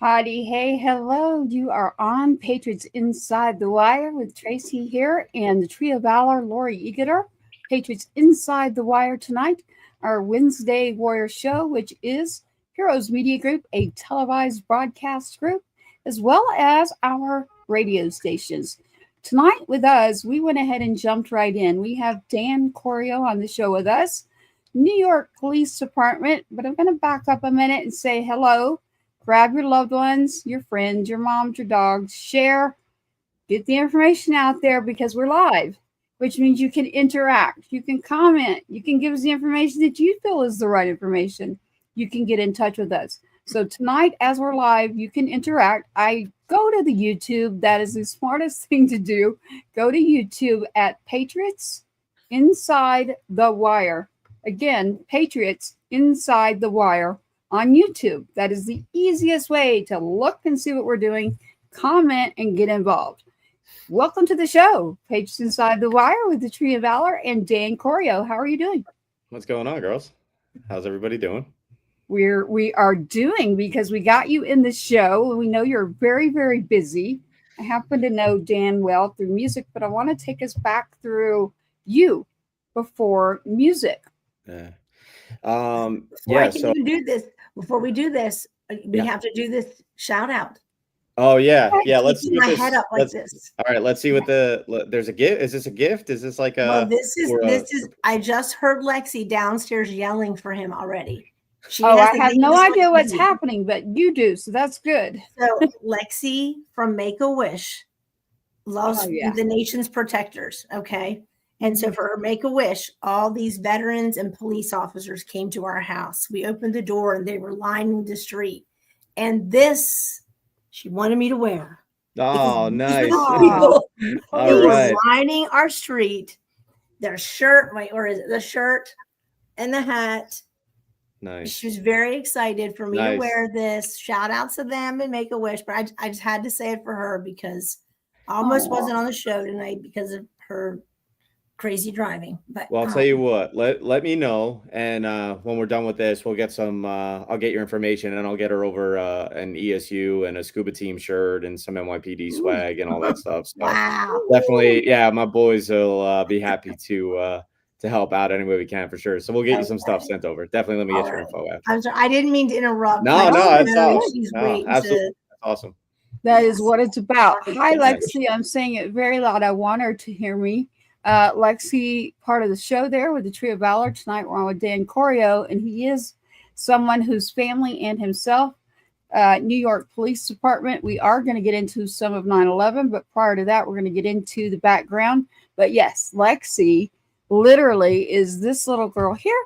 Howdy, hey, hello. You are on Patriots Inside the Wire with Tracy here and the Tree of Valor, Lori Egeter. Patriots Inside the Wire tonight, our Wednesday Warrior show, which is Heroes Media Group, a televised broadcast group, as well as our radio stations. Tonight with us, we went ahead and jumped right in. We have Dan Corio on the show with us, New York Police Department, but I'm going to back up a minute and say hello. Grab your loved ones, your friends, your moms, your dogs, share, get the information out there because we're live, which means you can interact, you can comment, you can give us the information that you feel is the right information. You can get in touch with us. So tonight, as we're live, you can interact. I go to the YouTube. That is the smartest thing to do. Go to YouTube at Patriots Inside the Wire. Again, Patriots Inside the Wire on YouTube. That is the easiest way to look and see what we're doing, comment, and get involved. Welcome to the show, Pages Inside the Wire with the Tree of Valor and Dan Corio. How are you doing? What's going on, girls? How's everybody doing? We are doing because we got you in the show. We know you're very, very busy. I happen to know Dan well through music, but I want to take us back through you before music. Yeah. Before we do this, we have to do this shout out. Oh yeah. Let's keep my head up like this. All right, let's see what there's a gift. Is this a gift? Is this like a? Well, this is. I just heard Lexi downstairs yelling for him already. I have no idea what's happening, but you do, so that's good. So Lexi from Make-A-Wish loves the nation's protectors. Okay. And so for her Make-A-Wish, all these veterans and police officers came to our house. We opened the door and they were lining the street. And this, she wanted me to wear. Oh, nice. All right. Were lining our street. Their shirt, the shirt and the hat. Nice. She was very excited for me to wear this. Shout out to them and Make-A-Wish. But I just had to say it for her because I almost wasn't on the show tonight because of her crazy driving. But I'll tell you what, let me know, and when we're done with this, we'll get some I'll get your information and I'll get her over an ESU and a Scuba team shirt and some NYPD swag and all that stuff. So definitely, my boys will be happy to help out any way we can for sure. So we'll get you some stuff sent over. Definitely let me get your info after. I'm sorry, I didn't mean to interrupt. No, it's awesome. Absolutely awesome. That is what it's about. Hi Lexi, I'm saying it very loud. I want her to hear me. Lexi, part of the show there with the Tree of Valor. Tonight we're on with Dan Corio, and he is someone whose family and himself, New York Police Department. We are going to get into some of 9/11, but prior to that, we're going to get into the background. But yes, Lexi literally is this little girl here,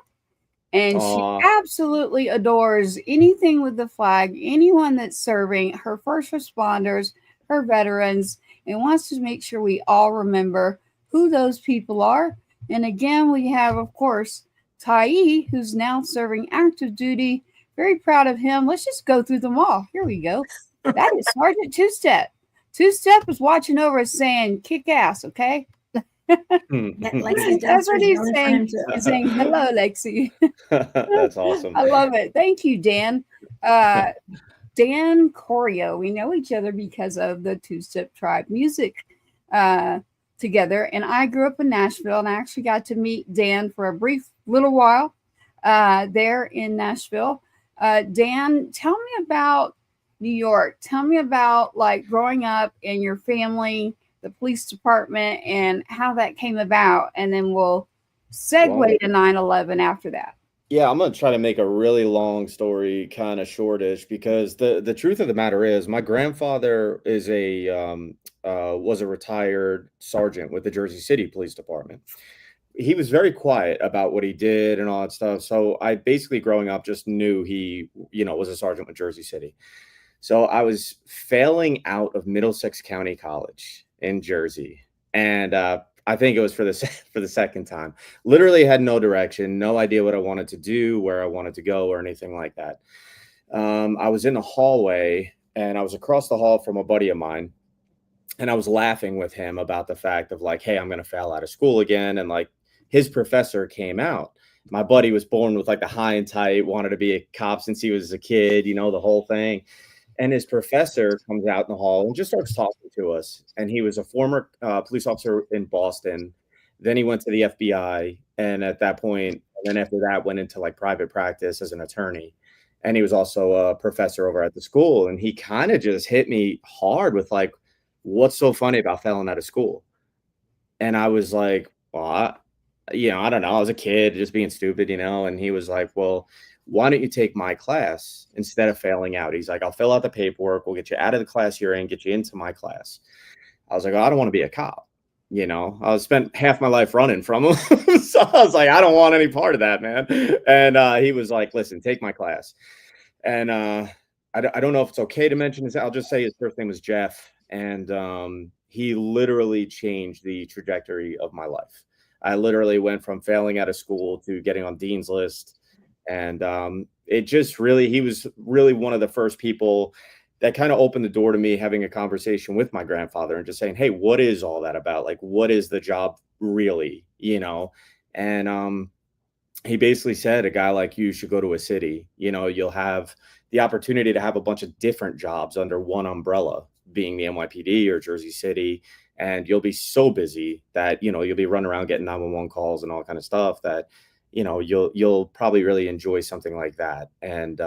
and she absolutely adores anything with the flag, anyone that's serving, her first responders, her veterans, and wants to make sure we all remember who those people are. And again, we have, of course, Tai, who's now serving active duty. Very proud of him. Let's just go through them all. Here we go. That is Sergeant Two-Step. Two-Step is watching over us saying, kick ass, okay? That's what he's saying. He's saying, hello, Lexi. That's awesome. I love it. Thank you, Dan. Dan Corio. We know each other because of the Two-Step Tribe music together, and I grew up in Nashville, and I actually got to meet Dan for a brief little while there in Nashville. Dan, tell me about New York. Tell me about like growing up in your family, the police department, and how that came about, and then we'll segue to 9/11 after that. Yeah, I'm going to try to make a really long story kind of shortish because the truth of the matter is my grandfather is was a retired sergeant with the Jersey City Police Department. He was very quiet about what he did and all that stuff. So I basically growing up just knew he, was a sergeant with Jersey City. So I was failing out of Middlesex County College in Jersey. And I think it was for the second time. Literally had no direction, no idea what I wanted to do, where I wanted to go, or anything like that. I was in the hallway, and I was across the hall from a buddy of mine, and I was laughing with him about the fact of like, hey, I'm going to fail out of school again. And like his professor came out. My buddy was born with like the high and tight, wanted to be a cop since he was a kid, the whole thing. And his professor comes out in the hall and just starts talking to us. And he was a former police officer in Boston. Then he went to the FBI. And at that point, and then after that, went into like private practice as an attorney. And he was also a professor over at the school. And he kind of just hit me hard with like, what's so funny about failing out of school? And I was like, well, I don't know. I was a kid just being stupid, and he was like, well, why don't you take my class instead of failing out? He's like, I'll fill out the paperwork. We'll get you out of the class you're in, get you into my class. I was like, oh, I don't want to be a cop. I spent half my life running from him. So I was like, I don't want any part of that, man. And he was like, listen, take my class. And I don't know if it's okay to mention this. I'll just say his first name was Jeff. And he literally changed the trajectory of my life. I literally went from failing out of school to getting on Dean's List. And it just really, he was really one of the first people that kind of opened the door to me having a conversation with my grandfather and just saying, hey, what is all that about? Like, what is the job really, And he basically said, a guy like you should go to a city. You'll have the opportunity to have a bunch of different jobs under one umbrella, being the NYPD or Jersey City. And you'll be so busy that, you'll be running around getting 911 calls and all kind of stuff that, you'll probably really enjoy something like that. And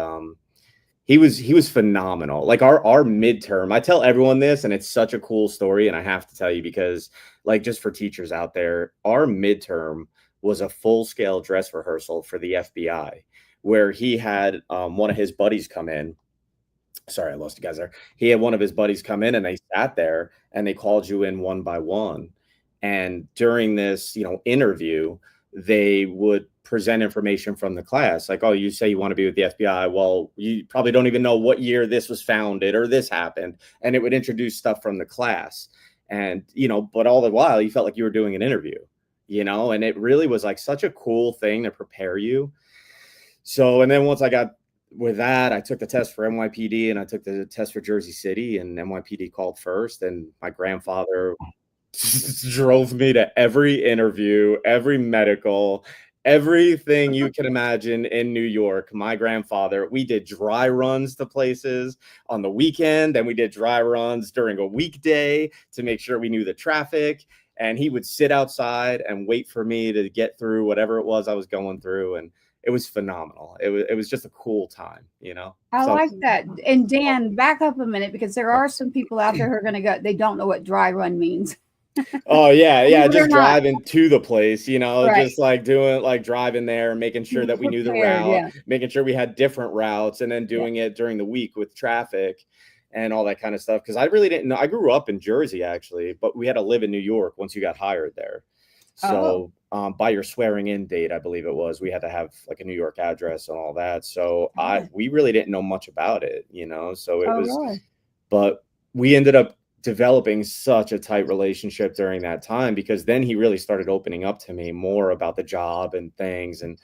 he was phenomenal. Like our midterm, I tell everyone this, and it's such a cool story. And I have to tell you, because like, just for teachers out there, our midterm was a full-scale dress rehearsal for the FBI, where he had one of his buddies come in. Sorry, I lost you guys there. He had one of his buddies come in and they sat there and they called you in one by one. And during this, interview, they would present information from the class. Like, oh, you say you want to be with the FBI. Well, you probably don't even know what year this was founded or this happened. And it would introduce stuff from the class. And, but all the while you felt like you were doing an interview, and it really was like such a cool thing to prepare you. So, and then once I got with that, I took the test for NYPD and I took the test for Jersey City, and NYPD called first. And my grandfather drove me to every interview, every medical, everything you can imagine in New York. My grandfather, we did dry runs to places on the weekend, and we did dry runs during a weekday to make sure we knew the traffic. And he would sit outside and wait for me to get through whatever it was I was going through. And it was phenomenal. It was just a cool time, I like that. And Dan, back up a minute, because there are some people out there who are going to go, they don't know what dry run means. Oh yeah, just driving to the place, Right. just like doing like driving there, making sure that we knew the route, making sure we had different routes, and then doing it during the week with traffic and all that kind of stuff. Because I really didn't know. I grew up in Jersey actually, but we had to live in New York once you got hired there. So by your swearing in date, I believe it was, we had to have like a New York address and all that. So we really didn't know much about it, So it was, really? But we ended up developing such a tight relationship during that time, because then he really started opening up to me more about the job and things. And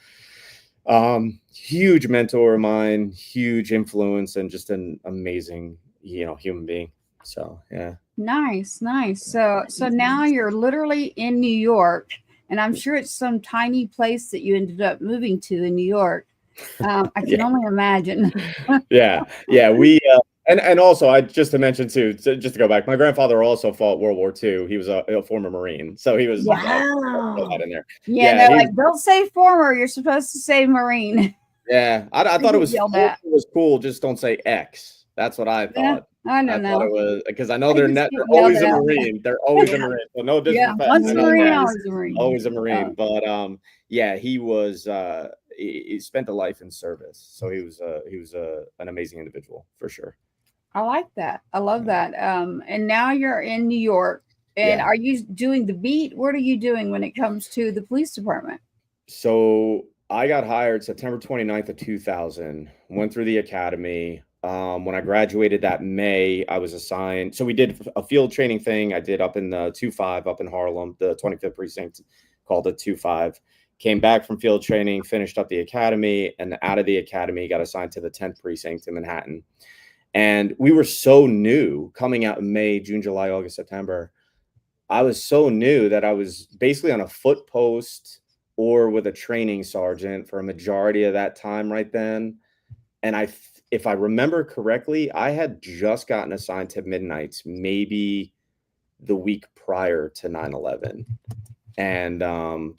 huge mentor of mine, huge influence, and just an amazing, human being. So yeah. Nice. So now you're literally in New York, and I'm sure it's some tiny place that you ended up moving to in New York. I can only imagine. Yeah. We and also, I just to mention too, just to go back, my grandfather also fought World War II. He was a former Marine, so he was that in there. Yeah, they're like, don't say former. You're supposed to say Marine. Yeah, I thought it was cool. Just don't say X. That's what I thought. I don't know. Thought it was, because I know they're always a Marine. They're always a Marine. So no disrespect. Once a Marine, always a Marine. Always a Marine. But he was. He spent a life in service, so he was an amazing individual for sure. I like that. I love that. And now you're in New York. And are you doing the beat? What are you doing when it comes to the police department? So I got hired September 29th of 2000, went through the academy. When I graduated that May, I was assigned. So we did a field training thing. I did up in the 2-5 up in Harlem, the 25th precinct, called it 2-5. Came back from field training, finished up the academy, and out of the academy got assigned to the 10th precinct in Manhattan. And we were so new coming out in May, June, July, August, September. I was so new that I was basically on a foot post or with a training sergeant for a majority of that time right then. And if I remember correctly, I had just gotten assigned to midnights maybe the week prior to 9/11. And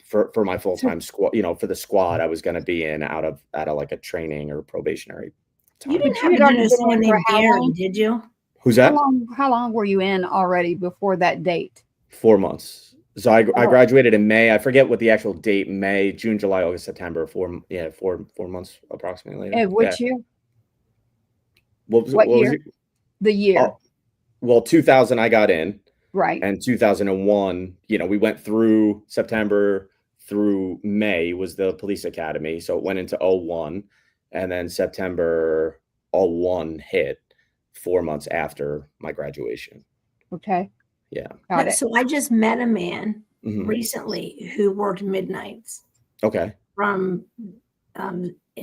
for my full-time squad, for the squad I was going to be in out of like a training or probationary time. You didn't But you had happen to already know been someone in for named how Gary, long? did you? Who's that? How long were you in already before that date? 4 months. So I graduated in May. I forget what the actual date. May, June, July, August, September. 4 months approximately later. And which year? What year? was it? The year. Well, 2000 I got in. Right. And 2001, we went through September through May was the police academy. So it went into 01, and then September 01 hit 4 months after my graduation. Okay. Yeah. Got it. So I just met a man recently who worked midnights. Okay. And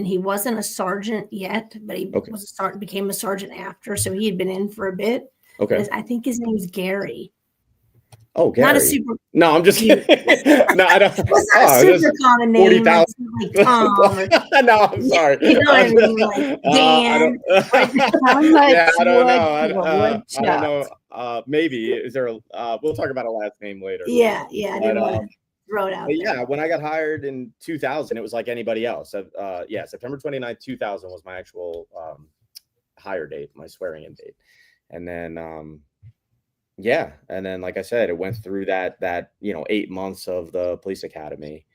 he wasn't a sergeant yet, but he became a sergeant after. So he had been in for a bit. Okay. I think his name's Gary. Oh, Gary. Not a super. No, I'm just kidding. No, I don't. It's not a super common name. Like Tom. No, I'm sorry. You know what I mean? Like Dan. Yeah, I don't know. I don't know. Maybe is there a? We'll talk about a last name later. Yeah. I didn't want to throw it out there. Yeah, when I got hired in 2000, it was like anybody else. September 29th, 2000 was my actual hire date, my swearing in date, and then. And then, like I said, it went through that 8 months of the police academy,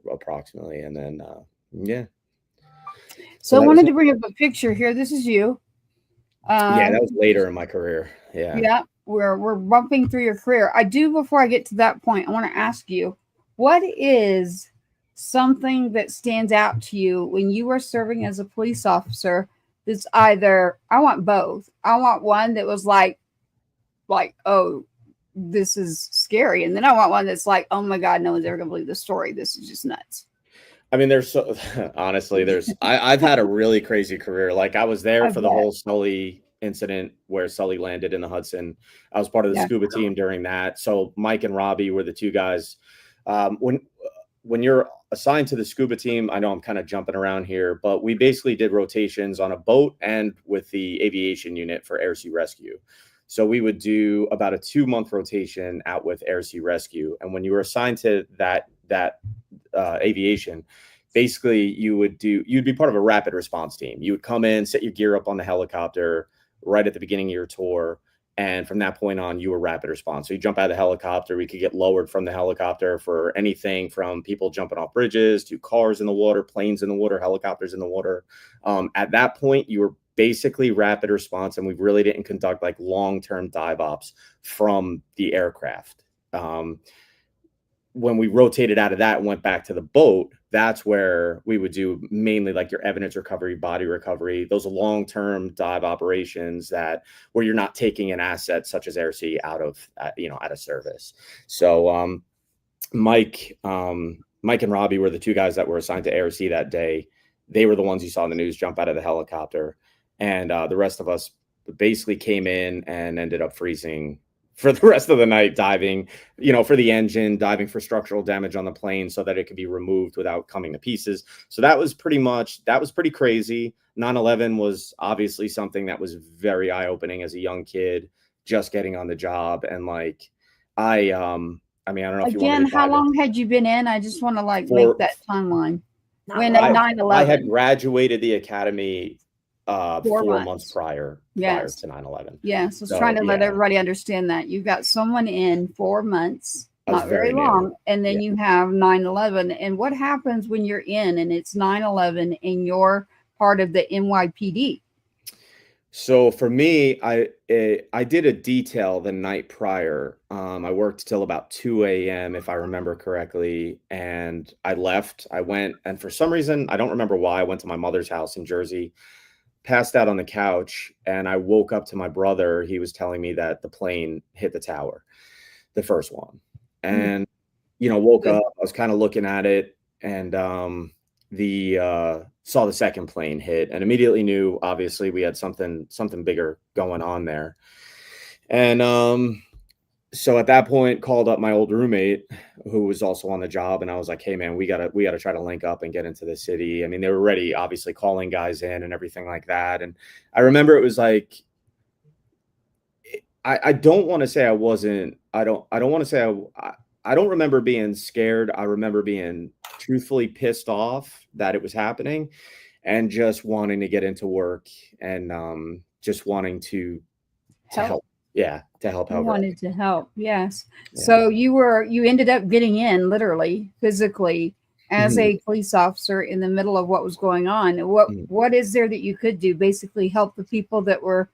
approximately, and then So I wanted to bring up a picture here. This is you. That was later in my career. Yeah, we're bumping through your career. Before I get to that point, I want to ask you, what is something that stands out to you when you were serving as a police officer? That's either, I want both. I want one that was like, oh, this is scary. And then I want one that's like, oh my God, no one's ever gonna believe this story. This is just nuts. I mean, I've had a really crazy career. Like I was there for the whole Sully incident where Sully landed in the Hudson. I was part of the Scuba team during that. So Mike and Robbie were the two guys. When you're assigned to the Scuba team, I know I'm kind of jumping around here, but we basically did rotations on a boat and with the aviation unit for air sea rescue. So we would do about a 2-month rotation out with air sea rescue. And when you were assigned to that aviation, basically you'd be part of a rapid response team. You would come in, set your gear up on the helicopter right at the beginning of your tour. And from that point on, you were rapid response. So you jump out of the helicopter, we could get lowered from the helicopter for anything from people jumping off bridges to cars in the water, planes in the water, helicopters in the water. At that point, you were basically rapid response, and we really didn't conduct like long-term dive ops from the aircraft. When we rotated out of that and went back to the boat, that's where we would do mainly like your evidence recovery, body recovery, those long-term dive operations where you're not taking an asset such as air sea out of service. So Mike and Robbie were the two guys that were assigned to air sea that day. They were the ones you saw in the news jump out of the helicopter. And the rest of us basically came in and ended up freezing for the rest of the night, diving, for the engine, diving for structural damage on the plane so that it could be removed without coming to pieces. So that was pretty crazy. 9/11 was obviously something that was very eye-opening as a young kid, just getting on the job. And I don't know if you want to. How long had you been in? I just want to make that timeline. When 9/11. I had graduated the academy 4 months prior to 9/11. Yeah, so I was trying to let everybody understand that you've got someone in 4 months, not very long, and then you have 9/11. And what happens when you're in and it's 9/11 and you're part of the NYPD? So for me, I did a detail the night prior. I worked till about 2 a.m. if I remember correctly, and I left. I went, and for some reason, I don't remember why, I went to my mother's house in Jersey, passed out on the couch, and I woke up to my brother. He was telling me that the plane hit the tower, the first one, and woke up. I was kind of looking at it, and saw the second plane hit, and immediately knew obviously we had something bigger going on there. And So at that point, called up my old roommate who was also on the job, and I was like, "Hey, man, we gotta try to link up and get into the city." I mean, they were already obviously calling guys in and everything like that. And I remember it was like I don't want to say I wasn't. I don't want to say I don't remember being scared. I remember being truthfully pissed off that it was happening, and just wanting to get into work, and just wanting to Help. help. Yeah, to help You however I wanted to help, yes. can. Yeah. So you ended up getting in literally, physically, as Mhm. a police officer in the middle of what was going on. Mhm. What is there that you could do? Basically, help the people that were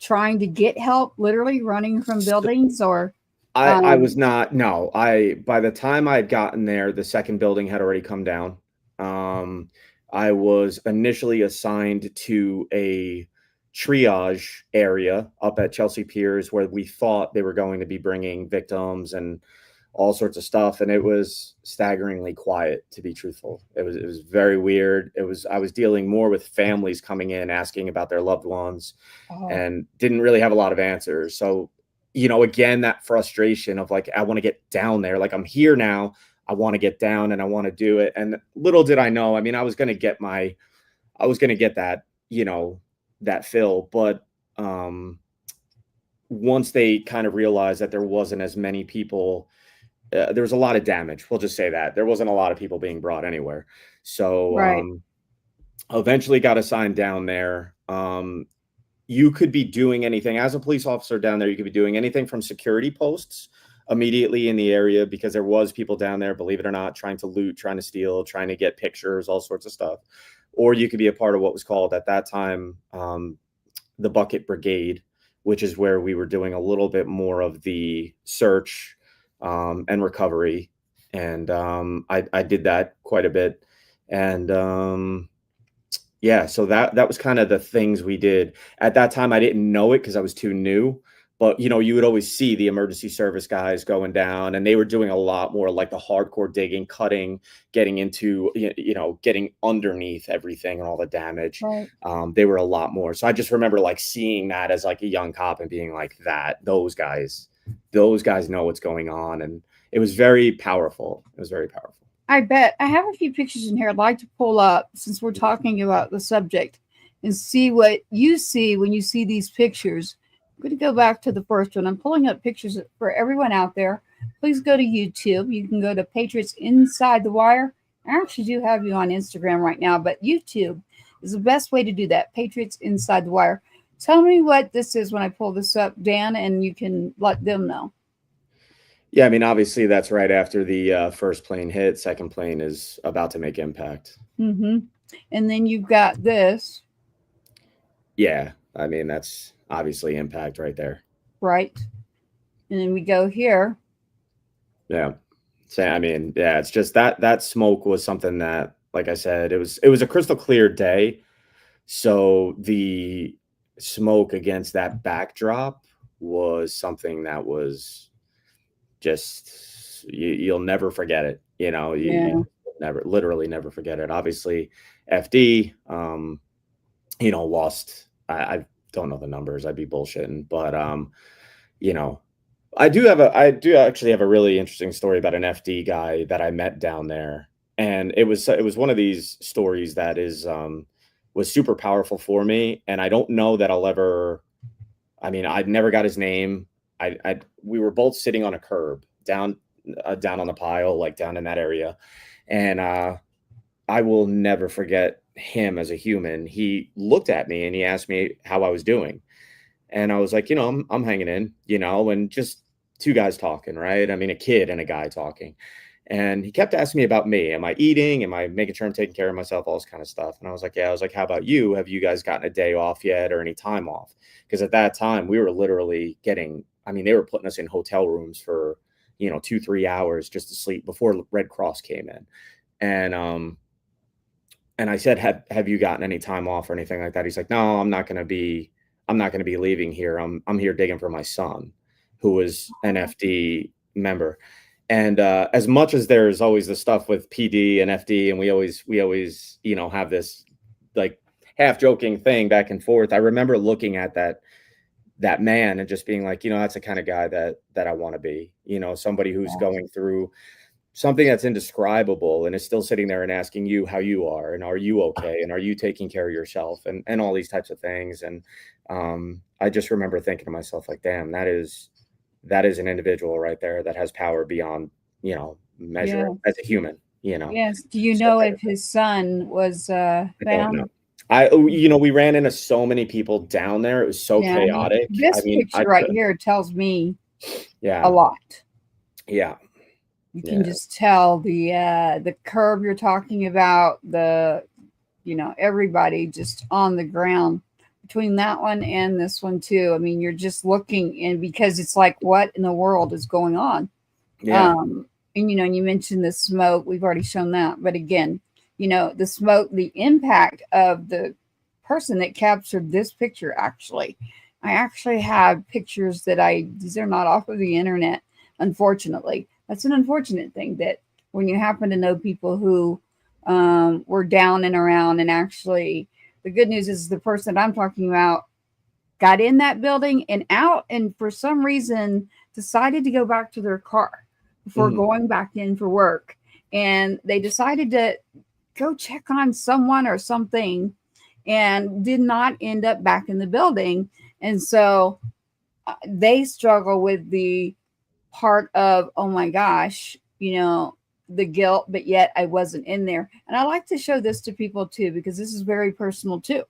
trying to get help, literally running from buildings, or I was um, not no, I by the time I had gotten there, the second building had already come down. Um, I was initially assigned to a triage area up at Chelsea Piers where we thought they were going to be bringing victims and all sorts of stuff, and it was staggeringly quiet, to be truthful. It was very weird. It was I was dealing more with families coming in asking about their loved ones oh, and didn't really have a lot of answers. So, again, that frustration of like, I want to get down there. Like, I'm here now. I want to get down and I want to do it. And little did I know, I mean, I was going to get that, that fill. But once they kind of realized that there wasn't as many people, there was a lot of damage. We'll just say that there wasn't a lot of people being brought anywhere. So, right, eventually got assigned down there. You could be doing anything as a police officer down there. You could be doing anything from security posts immediately in the area because there was people down there, believe it or not, trying to loot, trying to steal, trying to get pictures, all sorts of stuff. Or you could be a part of what was called at that time the Bucket Brigade, which is where we were doing a little bit more of the search and recovery. And I did that quite a bit. And yeah, so that was kind of the things we did. At that time, I didn't know it because I was too new, but, you would always see the emergency service guys going down, and they were doing a lot more like the hardcore digging, cutting, getting into, getting underneath everything and all the damage. right. They were a lot more. So I just remember like seeing that as like a young cop and being like those guys know what's going on. And it was very powerful. It was very powerful. I bet I have a few pictures in here I'd like to pull up since we're talking about the subject and see what you see when you see these pictures. I'm going to go back to the first one. I'm pulling up pictures for everyone out there. Please go to YouTube. You can go to Patriots Inside the Wire. I actually do have you on Instagram right now, but YouTube is the best way to do that. Patriots Inside the Wire. Tell me what this is when I pull this up, Dan, and you can let them know. Yeah, I mean, obviously that's right after the first plane hit. Second plane is about to make impact. Mm-hmm. And then you've got this. Yeah, I mean that's obviously impact right there. Right. And then we go here. Yeah, so I mean, yeah, it's just that smoke was something that, like I said, it was a crystal clear day. So the smoke against that backdrop was something that was just you'll never forget it. You Yeah. never, literally never forget it. Obviously, FD, lost. I don't know the numbers. I'd be bullshitting, but you know, I do actually have a really interesting story about an FD guy that I met down there, and it was one of these stories that was super powerful for me, and I don't know that I'll ever. I mean, I never got his name. We were both sitting on a curb down on the pile, like down in that area, and I will never forget him as a human. He looked at me and he asked me how I was doing. And I was like, I'm hanging in, and just two guys talking, right? I mean, a kid and a guy talking. And he kept asking me about me. Am I eating? Am I making sure I'm taking care of myself? All this kind of stuff. And I was like, yeah. I was like, how about you? Have you guys gotten a day off yet or any time off? Because at that time we were literally they were putting us in hotel rooms for, 2-3 hours just to sleep before Red Cross came in. And I said, have you gotten any time off or anything like that? He's like, no, I'm not going to be leaving here. I'm here digging for my son, who was an FD member. And as much as there's always the stuff with PD and FD, and we always have this like half joking thing back and forth. I remember looking at that man and just being like, that's the kind of guy that I want to be, somebody who's going through something that's indescribable and is still sitting there and asking you how you are, and are you okay, and are you taking care of yourself, and all these types of things. And I just remember thinking to myself, like, damn, that is an individual right there that has power beyond, measure as a human, Yes. Do you know if his son was I don't found? know. We ran into so many people down there. It was so chaotic. This picture right here tells me a lot. Yeah. You can just tell the curb you're talking about, everybody just on the ground between that one and this one too. I mean, you're just looking in, because it's like, what in the world is going on? Yeah. And you mentioned the smoke. We've already shown that. But again, the smoke, the impact of the person that captured this picture, I actually have pictures these are not off of the internet, unfortunately. That's an unfortunate thing, that when you happen to know people who were down and around, and actually the good news is the person that I'm talking about got in that building and out, and for some reason decided to go back to their car before going back in for work. And they decided to go check on someone or something, and did not end up back in the building. And so they struggle with the part of, oh my gosh, the guilt, but yet I wasn't in there. And I like to show this to people too, because this is very personal too.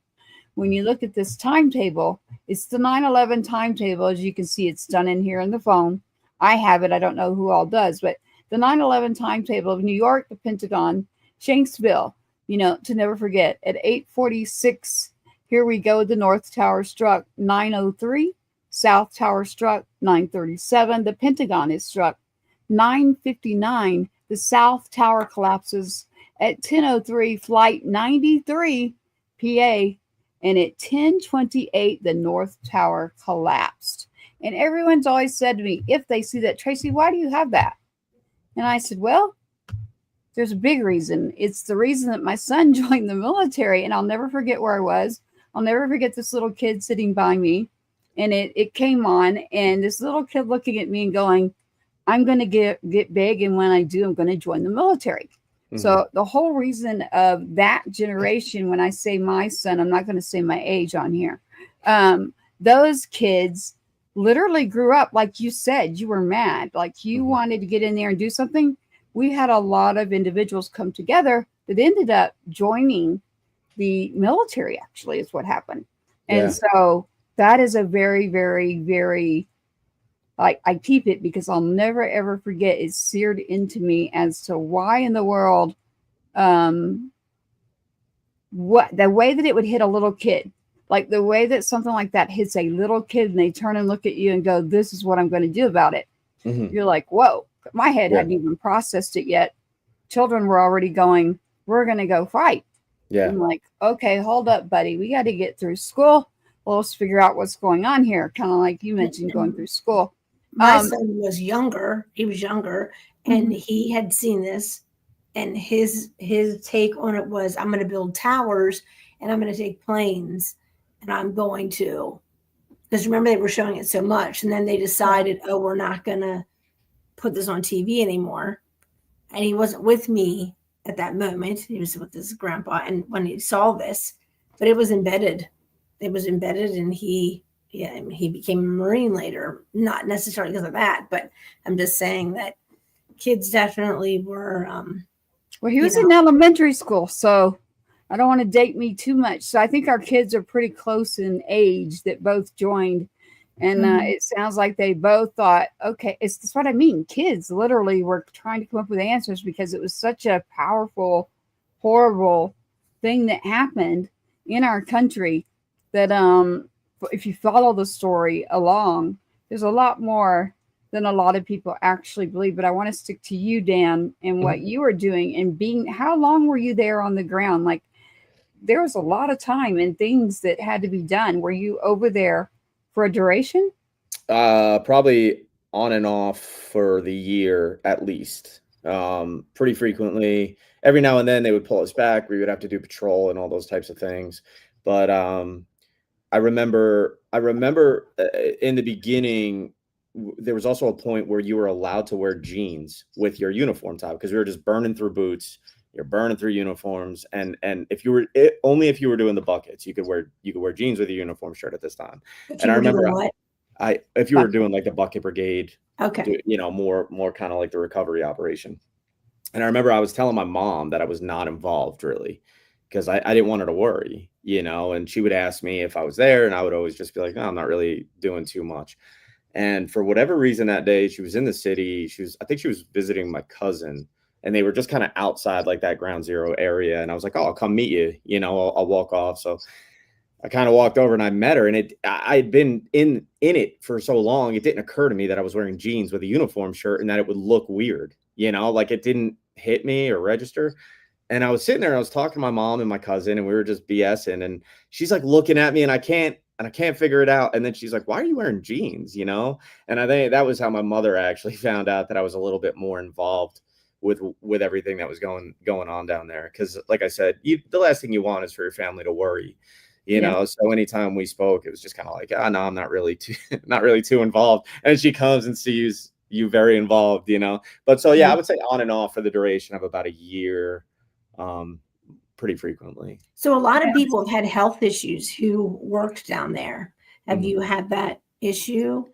When you look at this timetable, it's the 9/11 timetable. As you can see, it's done in here in the phone. I have it. I don't know who all does, but the 9/11 timetable of New York, the Pentagon, Shanksville, to never forget, at 8:46, here we go. The North Tower struck 9:03. South Tower struck 9:37. The Pentagon is struck 9:59. The South Tower collapses at 10:03. Flight 93 PA. And at 10:28, the North Tower collapsed. And everyone's always said to me, if they see that, Tracy, why do you have that? And I said, well, there's a big reason. It's the reason that my son joined the military. And I'll never forget where I was. I'll never forget this little kid sitting by me. And it came on, and this little kid looking at me and going, I'm going to get big, and when I do, I'm going to join the military. So the whole reason of that generation, when I say my son, I'm not going to say my age on here. Those kids literally grew up, like you said, you were mad, like you wanted to get in there and do something. We had a lot of individuals come together that ended up joining the military, actually, is what happened. And so that is a very, very, very, I keep it because I'll never, ever forget. It's seared into me as to why in the world, what the way that it would hit a little kid, like the way that something like that hits a little kid, and they turn and look at you and go, this is what I'm going to do about it. You're like, whoa, my head hadn't even processed it yet. Children were already going, we're going to go fight. I'm like, okay, hold up, buddy. We got to get through school. Well, let's figure out what's going on here. Kind of like you mentioned, going through school. My son was younger. He was younger, and he had seen this, and his take on it was, I'm going to build towers, and I'm going to take planes, and I'm going to, because remember, they were showing it so much, and then they decided, oh, we're not going to put this on TV anymore. And he wasn't with me at that moment. He was with his grandpa, and when he saw this, but it was embedded. It was embedded, and he became a Marine later, not necessarily because of that, but I'm just saying that kids definitely were. Well, he was in elementary school, so I don't want to date me too much. So I think our kids are pretty close in age that both joined. And it sounds like they both thought, okay, that's what I mean. Kids literally were trying to come up with answers because it was such a powerful, horrible thing that happened in our country that if you follow the story along, there's a lot more than a lot of people actually believe. But I want to stick to you, Dan, and what you were doing and how long were you there on the ground? Like, there was a lot of time and things that had to be done. Were you over there for a duration? Probably on and off for the year at least. Pretty frequently. Every now and then they would pull us back. We would have to do patrol and all those types of things. But I remember in the beginning, there was also a point where you were allowed to wear jeans with your uniform top because we were just burning through boots. You're burning through uniforms, and if you were only if you were doing the buckets, you could wear jeans with a uniform shirt at this time. If And you I were doing remember what? if you were doing like the bucket brigade, Okay. more kind of like the recovery operation. And I remember I was telling my mom that I was not involved really because I didn't want her to worry, and she would ask me if I was there, and I would always just be like, no, I'm not really doing too much. And for whatever reason that day, she was in the city. I think she was visiting my cousin, and they were just kind of outside like that ground zero area. And I was like, oh, I'll come meet you, I'll walk off. So I kind of walked over and I met her, and I had been in it for so long. It didn't occur to me that I was wearing jeans with a uniform shirt and that it would look weird, like it didn't hit me or register. And I was sitting there and I was talking to my mom and my cousin, and we were just BSing, and she's like looking at me, and I can't figure it out. And then she's like, why are you wearing jeans? And I think that was how my mother actually found out that I was a little bit more involved with everything that was going on down there. Cause like I said, the last thing you want is for your family to worry, So anytime we spoke, it was just kind of like, no, I'm not really too involved. And she comes and sees you very involved, But so, I would say on and off for the duration of about a year, pretty frequently. So a lot of people have had health issues who worked down there. Have you had that issue?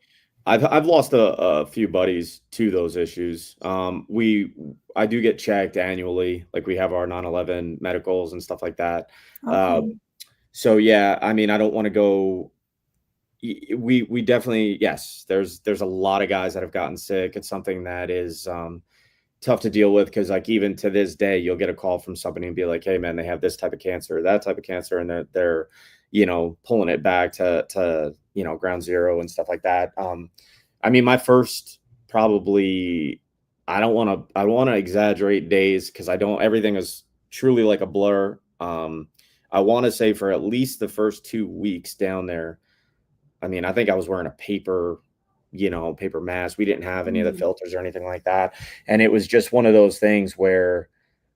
I've lost a few buddies to those issues. I do get checked annually, like we have our 9/11 medicals and stuff like that. Okay. So I mean, I don't want to go. We definitely, yes, there's a lot of guys that have gotten sick. It's something that is tough to deal with because like even to this day, you'll get a call from somebody and be like, hey man, they have this type of cancer, that type of cancer, and they're pulling it back to ground zero and stuff like that. I mean, my first probably, I don't want to exaggerate days because everything is truly like a blur. I want to say for at least the first 2 weeks down there, I mean, I think I was wearing a paper mask. We didn't have any of the filters or anything like that. And it was just one of those things where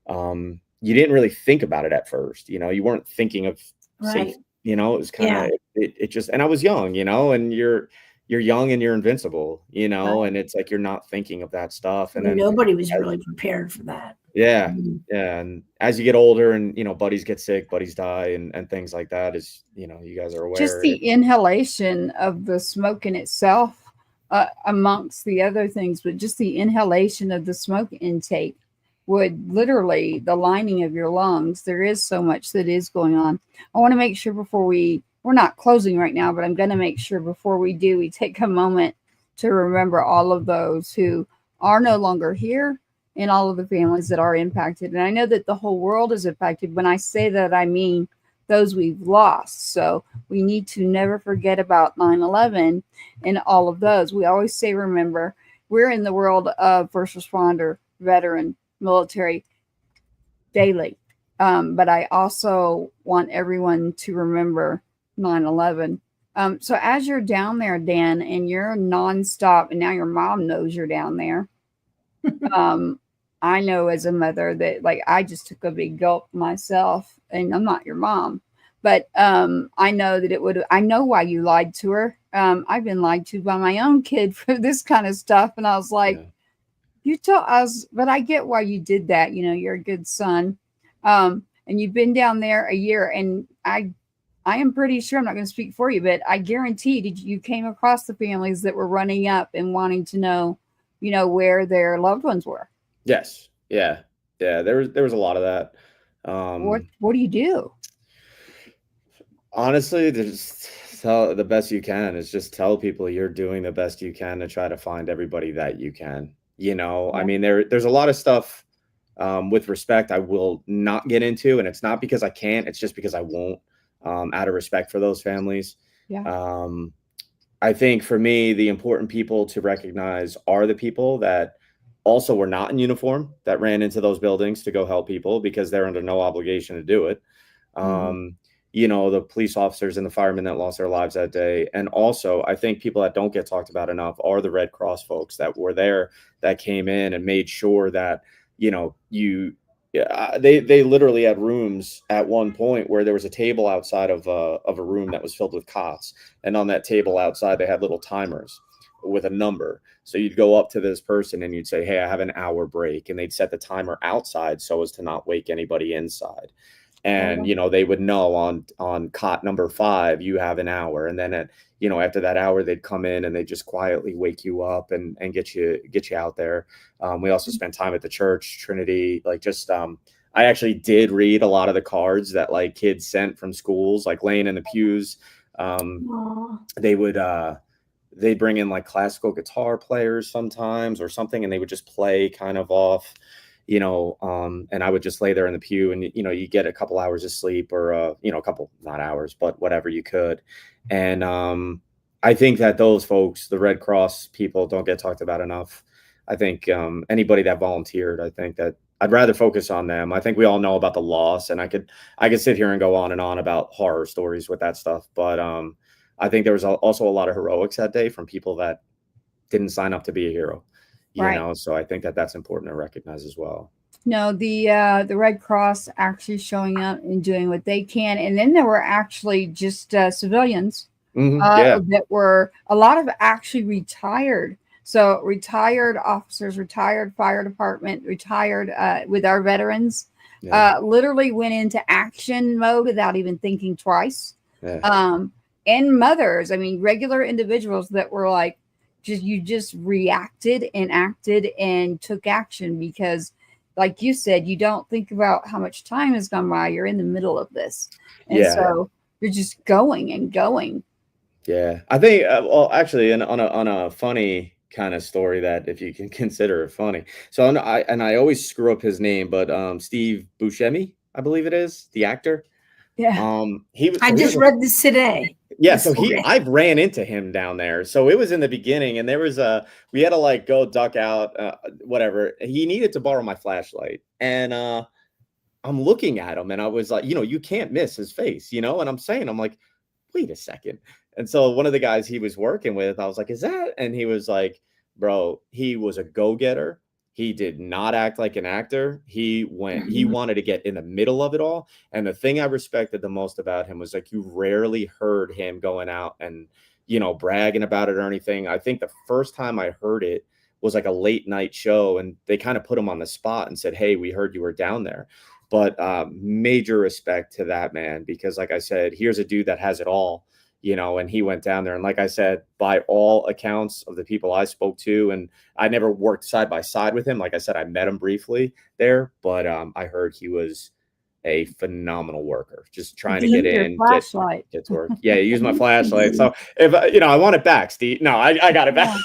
you didn't really think about it at first. You weren't thinking of safety, it was kind of, it just, and I was young, and you're young and you're invincible, and it's like, you're not thinking of that stuff. And then nobody was really prepared for that. Yeah. And as you get older and, buddies get sick, buddies die and things like that is, you guys are aware. Just the inhalation of the smoke in itself, amongst the other things, but just the inhalation of the smoke intake would literally, the lining of your lungs, there is so much that is going on. I want to make sure before we're not closing right now, but I'm going to make sure before we do, we take a moment to remember all of those who are no longer here and all of the families that are impacted. And I know that the whole world is impacted. When I say that, I mean those we've lost. So we need to never forget about 9/11 and all of those. We always say, remember, we're in the world of first responder, veteran, military daily. But I also want everyone to remember 9/11. So as you're down there, Dan, and you're nonstop, and now your mom knows you're down there. I know as a mother that like I just took a big gulp myself, and I'm not your mom, but I know that I know why you lied to her. I've been lied to by my own kid for this kind of stuff. And I was like, you told us, but I get why you did that. You're a good son. And you've been down there a year, and I am pretty sure, I'm not going to speak for you, but I guarantee you came across the families that were running up and wanting to know, where their loved ones were. Yes. Yeah. There was a lot of that. What do you do? Honestly, just tell the best you can is just tell people you're doing the best you can to try to find everybody that you can. I mean, there's a lot of stuff with respect I will not get into, and it's not because I can't, it's just because I won't, out of respect for those families. Yeah. I think for me, the important people to recognize are the people that also were not in uniform that ran into those buildings to go help people because they're under no obligation to do it. The police officers and the firemen that lost their lives that day. And also, I think people that don't get talked about enough are the Red Cross folks that were there, that came in and made sure that, Yeah, they literally had rooms at one point where there was a table outside of a room that was filled with cots, and on that table outside they had little timers with a number. So you'd go up to this person and you'd say, "Hey, I have an hour break," and they'd set the timer outside so as to not wake anybody inside. And they would know on cot number 5 you have an hour, and then after that hour they'd come in and they just quietly wake you up and get you out there. We also spent time at the church, Trinity, like just I actually did read a lot of the cards that like kids sent from schools, like laying in the pews. They would they'd bring in like classical guitar players sometimes or something, and they would just play kind of off, and I would just lay there in the pew, and you get a couple hours of sleep, or a couple, not hours, but whatever you could. And I think that those folks, the Red Cross people, don't get talked about enough. I think anybody that volunteered, I think that I'd rather focus on them. I think we all know about the loss, and I could sit here and go on and on about horror stories with that stuff, but I think there was also a lot of heroics that day from people that didn't sign up to be a hero. So I think that that's important to recognize as well. No, the Red Cross actually showing up and doing what they can, and then there were actually just civilians that were a lot of actually retired. So retired officers, retired fire department, retired with our veterans, literally went into action mode without even thinking twice. And mothers, I mean, regular individuals that were like, you just reacted and acted and took action because, like you said, you don't think about how much time has gone by. You're in the middle of this. And so you're just going and going. Yeah. I think, well, actually, on a funny kind of story that if you can consider it funny. So I always screw up his name, but Steve Buscemi, I believe it is, the actor. Yeah. I just read this today. Yeah, so I've ran into him down there. So it was in the beginning, and there was we had to like go duck out, whatever. He needed to borrow my flashlight, and I'm looking at him, and I was like, you can't miss his face, and I'm like, wait a second. And so one of the guys he was working with, I was like, is that? And he was like, bro, he was a go-getter. He did not act like an actor. He wanted to get in the middle of it all. And the thing I respected the most about him was like, you rarely heard him going out and, bragging about it or anything. I think the first time I heard it was like a late night show, and they kind of put him on the spot and said, hey, we heard you were down there. But major respect to that man, because like I said, here's a dude that has it all. And he went down there. And like I said, by all accounts of the people I spoke to, and I never worked side by side with him. Like I said, I met him briefly there, but I heard he was a phenomenal worker, just trying to get in, get to work. Yeah, use my flashlight. So if, I want it back, Steve. No, I got it back.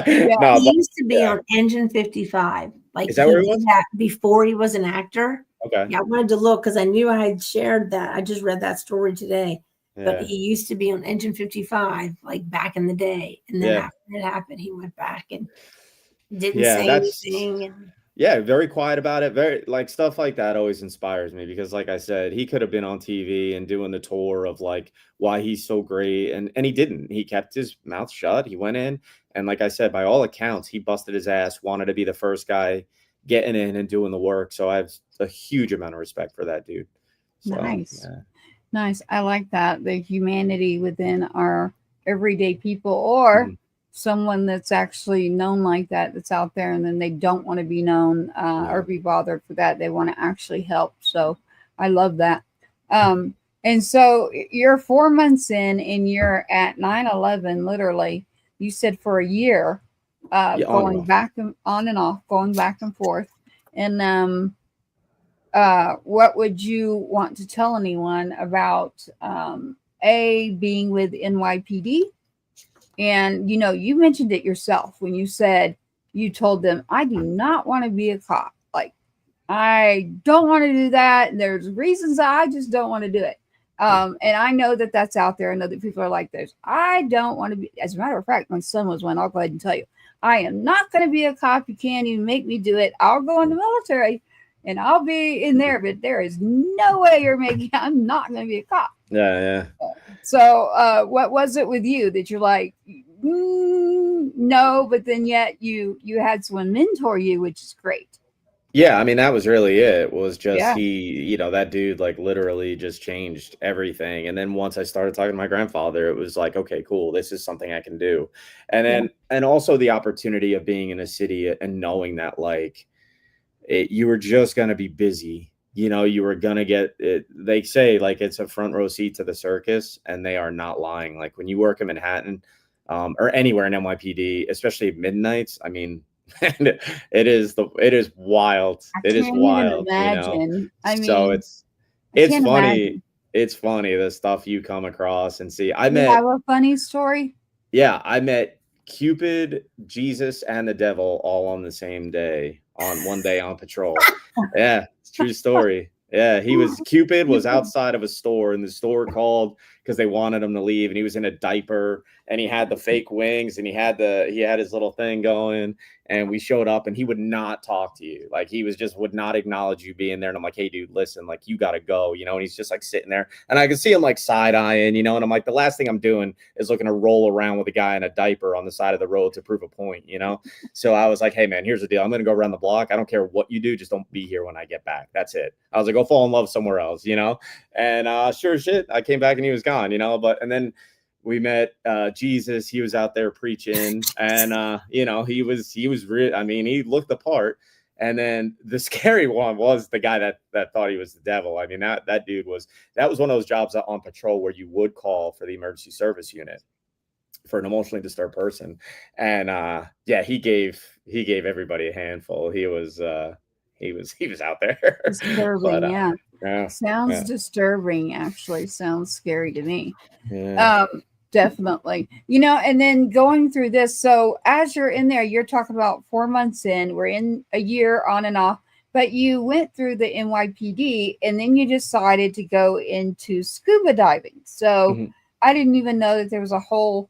No, he used to be on Engine 55. Like, is that where he was? Before he was an actor. Okay. Yeah, I wanted to look because I knew I had shared that. I just read that story today. But he used to be on Engine 55, like back in the day. And then after it happened, he went back and didn't say anything. And very quiet about it. Very like stuff like that always inspires me, because like I said, he could have been on TV and doing the tour of like why he's so great. And he didn't. He kept his mouth shut. He went in. And like I said, by all accounts, he busted his ass, wanted to be the first guy getting in and doing the work. So I have a huge amount of respect for that dude. So, nice. Yeah. Nice. I like that. The humanity within our everyday people, or someone that's actually known like that, that's out there, and then they don't want to be known or be bothered for that. They want to actually help. So I love that. And so you're 4 months in, and you're at 9/11, literally, you said for a year, going back and on and off, going back and forth. And what would you want to tell anyone about being with NYPD? And you mentioned it yourself when you said, you told them, I do not want to be a cop. Like, I don't want to do that. There's reasons I just don't want to do it. And I know that that's out there. I know that people are like this. I don't want to be. As a matter of fact, my son was one. I'll go ahead and tell you, I am not going to be a cop. You can't even make me do it. I'll go in the military and I'll be in there, but there is no way I'm not going to be a cop. Yeah. So what was it with you that you're like, no, but then yet you had someone mentor you, which is great. Yeah, I mean, that was really it, was just Yeah. that dude, like, literally just changed everything, and then once I started talking to my grandfather, it was like, "Okay, cool, this is something I can do." Yeah. And also the opportunity of being in a city and knowing that, like, you were just gonna be busy, you were gonna get it. They say, like, it's a front row seat to the circus, and they are not lying. Like, when you work in Manhattan, or anywhere in NYPD, especially midnights, I mean, it is wild. I It is can't even wild, imagine. I So mean, I it's can't funny. imagine. It's funny the stuff you come across and see. You have a funny story? Yeah, I met Cupid, Jesus, and the devil all on the same day, on one day on patrol. Yeah, it's a true story. Yeah, Cupid was You outside of a store, and the store called because they wanted him to leave, and he was in a diaper, and he had the fake wings, and he had his little thing going, and we showed up, and he would not talk to you. Like, he was just would not acknowledge you being there. And I'm like, "Hey, dude, listen, like, you gotta go," and he's just like sitting there, and I could see him like side eyeing, and I'm like, the last thing I'm doing is looking to roll around with a guy in a diaper on the side of the road to prove a point. So I was like, "Hey, man, here's the deal. I'm gonna go around the block. I don't care what you do, just don't be here when I get back. That's it." I was like, "Go fall in love somewhere else." And sure as shit, I came back and he was gone. But and then we met Jesus. He was out there preaching, and he was real. I mean, he looked the part. And then the scary one was the guy that thought he was the devil. I mean, that dude that was one of those jobs on patrol where you would call for the emergency service unit for an emotionally disturbed person. And yeah, he gave everybody a handful. He was out there. But disturbing, yeah. yeah, Sounds yeah, disturbing, actually. Sounds scary to me. yeah. Um, definitely. And then going through this, so as you're in there, you're talking about 4 months in, we're in a year on and off, but you went through the NYPD and then you decided to go into scuba diving. So Mhm. I didn't even know that there was a whole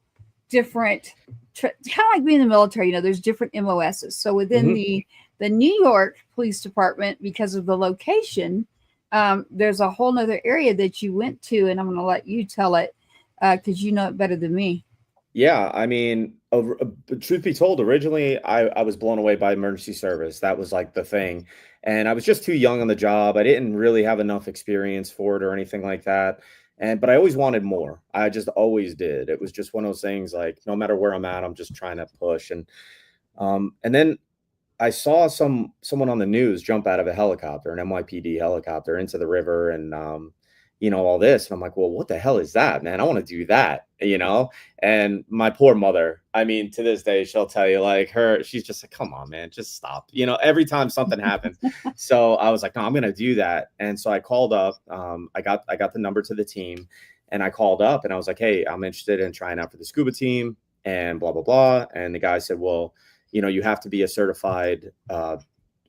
different, kind of like being in the military, there's different MOSs. So within Mhm. the New York Police Department, because of the location, there's a whole nother area that you went to, and I'm going to let you tell it because you know it better than me. Yeah, I mean, truth be told, originally I was blown away by emergency service. That was like the thing. And I was just too young on the job. I didn't really have enough experience for it or anything like that. But I always wanted more. I just always did. It was just one of those things, like, no matter where I'm at, I'm just trying to push. And then I saw someone on the news jump out of a helicopter, an NYPD helicopter, into the river, and all this. And I'm like, well, what the hell is that, man? I want to do that. And my poor mother, I mean, to this day, she'll tell you, like, she's just like, come on, man, just stop. Every time something happens. So I was like, no, I'm gonna do that. And so I called up. I got the number to the team, and I called up, and I was like, hey, I'm interested in trying out for the scuba team, and blah blah blah. And the guy said, well, you have to be a certified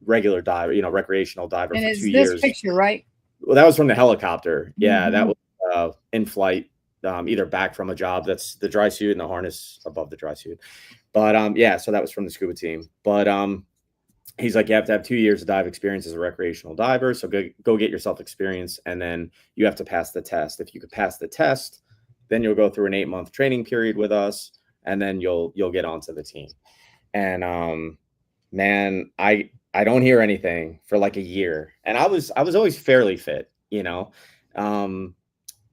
regular diver, recreational diver And for it's 2 this years. picture, right? Well, that was from the helicopter. Yeah, that Mm-hmm. was in flight, either back from a job. That's the dry suit and the harness above the dry suit. But yeah, so that was from the scuba team. But he's like, you have to have 2 years of dive experience as a recreational diver. So go get yourself experience, and then you have to pass the test. If you could pass the test, then you'll go through an 8-month training period with us, and then you'll get onto the team. And man, I don't hear anything for like a year, and I was always fairly fit. um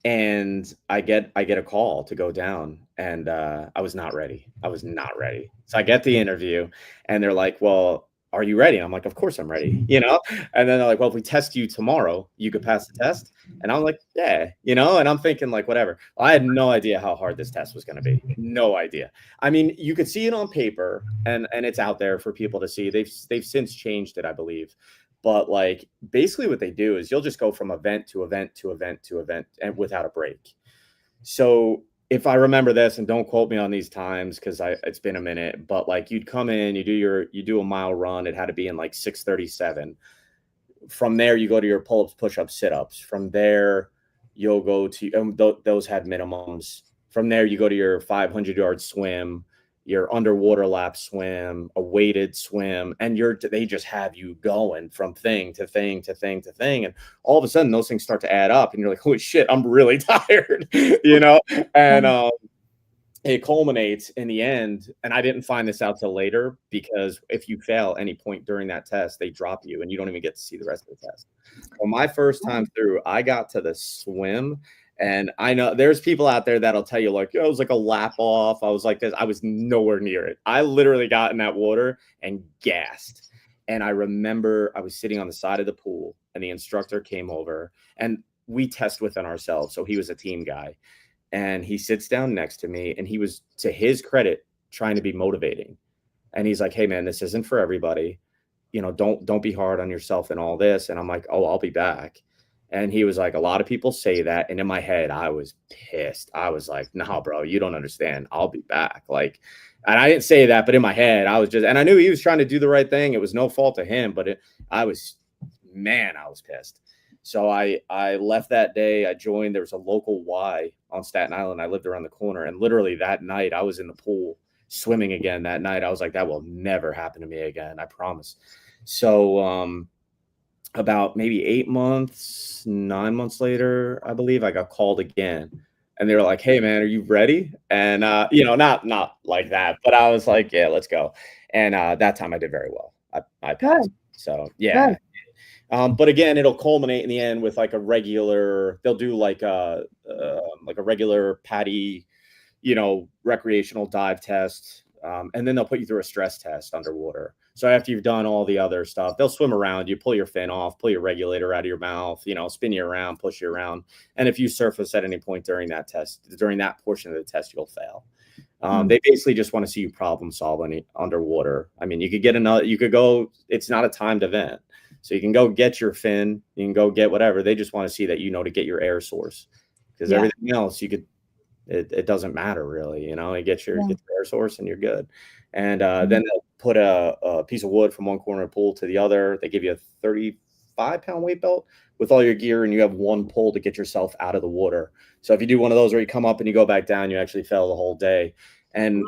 and I get a call to go down, and I was not ready. So I get the interview, and they're like, well, are you ready? And I'm like, of course I'm ready. And then they're like, well, if we test you tomorrow, you could pass the test. And I'm like, yeah. And I'm thinking, like, whatever. I had no idea how hard this test was going to be. No idea. I mean, you could see it on paper, and it's out there for people to see. They've since changed it, I believe. But, like, basically what they do is you'll just go from event to event to event to event, and without a break. So if I remember this, and don't quote me on these times because it's been a minute, but, like, you'd come in, you do a mile run. It had to be in like 6:37. From there, you go to your pull-ups, push-ups, sit-ups. From there, you'll go to those had minimums. From there, you go to your 500-yard swim, your underwater lap swim, a weighted swim, and they just have you going from thing to thing to thing to thing. And all of a sudden, those things start to add up, and you're like, holy shit, I'm really tired. And it culminates in the end, and I didn't find this out till later, because if you fail any point during that test, they drop you and you don't even get to see the rest of the test. Well, my first time through, I got to the swim, and I know there's people out there that'll tell you like, oh, it was like a lap off. I was like this. I was nowhere near it. I literally got in that water and gassed. And I remember I was sitting on the side of the pool, and the instructor came over, and we test within ourselves. So he was a team guy. And he sits down next to me, and he was, to his credit, trying to be motivating. And he's like, hey man, this isn't for everybody. You know, don't be hard on yourself and all this. And I'm like, oh, I'll be back. And he was like, a lot of people say that. And in my head, I was pissed. I was like, nah, bro, you don't understand. I'll be back. Like, and I didn't say that, but in my head, I was just, and I knew he was trying to do the right thing. It was no fault of him, but I was pissed. So I left that day. I joined. There was a local Y on Staten Island. I lived around the corner, and literally that night I was in the pool swimming again. That night I was like, that will never happen to me again, I promise. So about maybe 9 months later, I believe, I got called again, and they were like, hey man, are you ready? And you know, not like that, but I was like, yeah, let's go. And that time I did very well. I passed. So yeah. Good. But again, it'll culminate in the end with like they'll do like a regular PADI, you know, recreational dive test. And then they'll put you through a stress test underwater. So after you've done all the other stuff, they'll swim around you, pull your fin off, pull your regulator out of your mouth, you know, spin you around, push you around. And if you surface at any point during that portion of the test, you'll fail. They basically just want to see you problem solve underwater. I mean, you could go, it's not a timed event. So you can go get your fin, you can go get whatever. They just want to see that, you know, to get your air source, because everything else it doesn't matter really. You know, you get your air source and you're good. And then they'll put a piece of wood from one corner of the pool to the other. They give you a 35-pound weight belt with all your gear, and you have one pull to get yourself out of the water. So if you do one of those where you come up and you go back down, you actually fail the whole day. And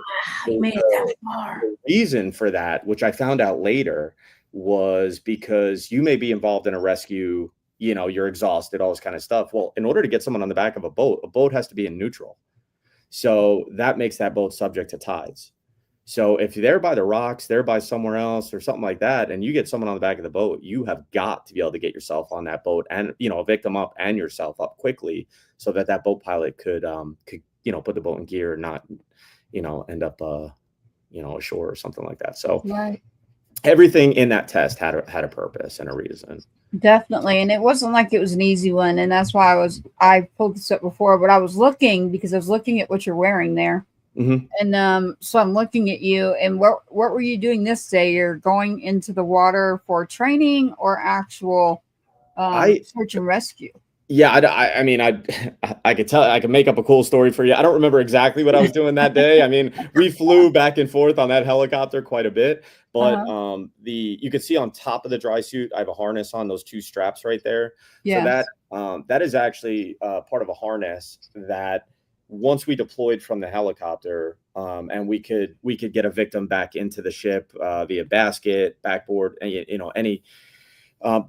the reason for that, which I found out later, was because you may be involved in a rescue, you know, you're exhausted, all this kind of stuff. Well, in order to get someone on the back of a boat has to be in neutral. So that makes that boat subject to tides. So if they're by the rocks, they're by somewhere else or something like that, and you get someone on the back of the boat, you have got to be able to get yourself on that boat and, you know, a victim up and yourself up quickly, so that boat pilot could, you know, put the boat in gear and not, you know, end up, you know, ashore or something like that. So everything in that test had a purpose and a reason. Definitely. And it wasn't like it was an easy one. And that's why I pulled this up before, but I was looking at what you're wearing there. Mm-hmm. And so I'm looking at you, and what were you doing this day? You're going into the water for training or actual search and rescue? Yeah, I mean, I could tell, I could make up a cool story for you. I don't remember exactly what I was doing that day. I mean, we flew back and forth on that helicopter quite a bit, but you could see on top of the dry suit, I have a harness on, those two straps right there. Yeah. So that is actually part of a harness that once we deployed from the helicopter, and we could get a victim back into the ship via basket, backboard, and you know, any.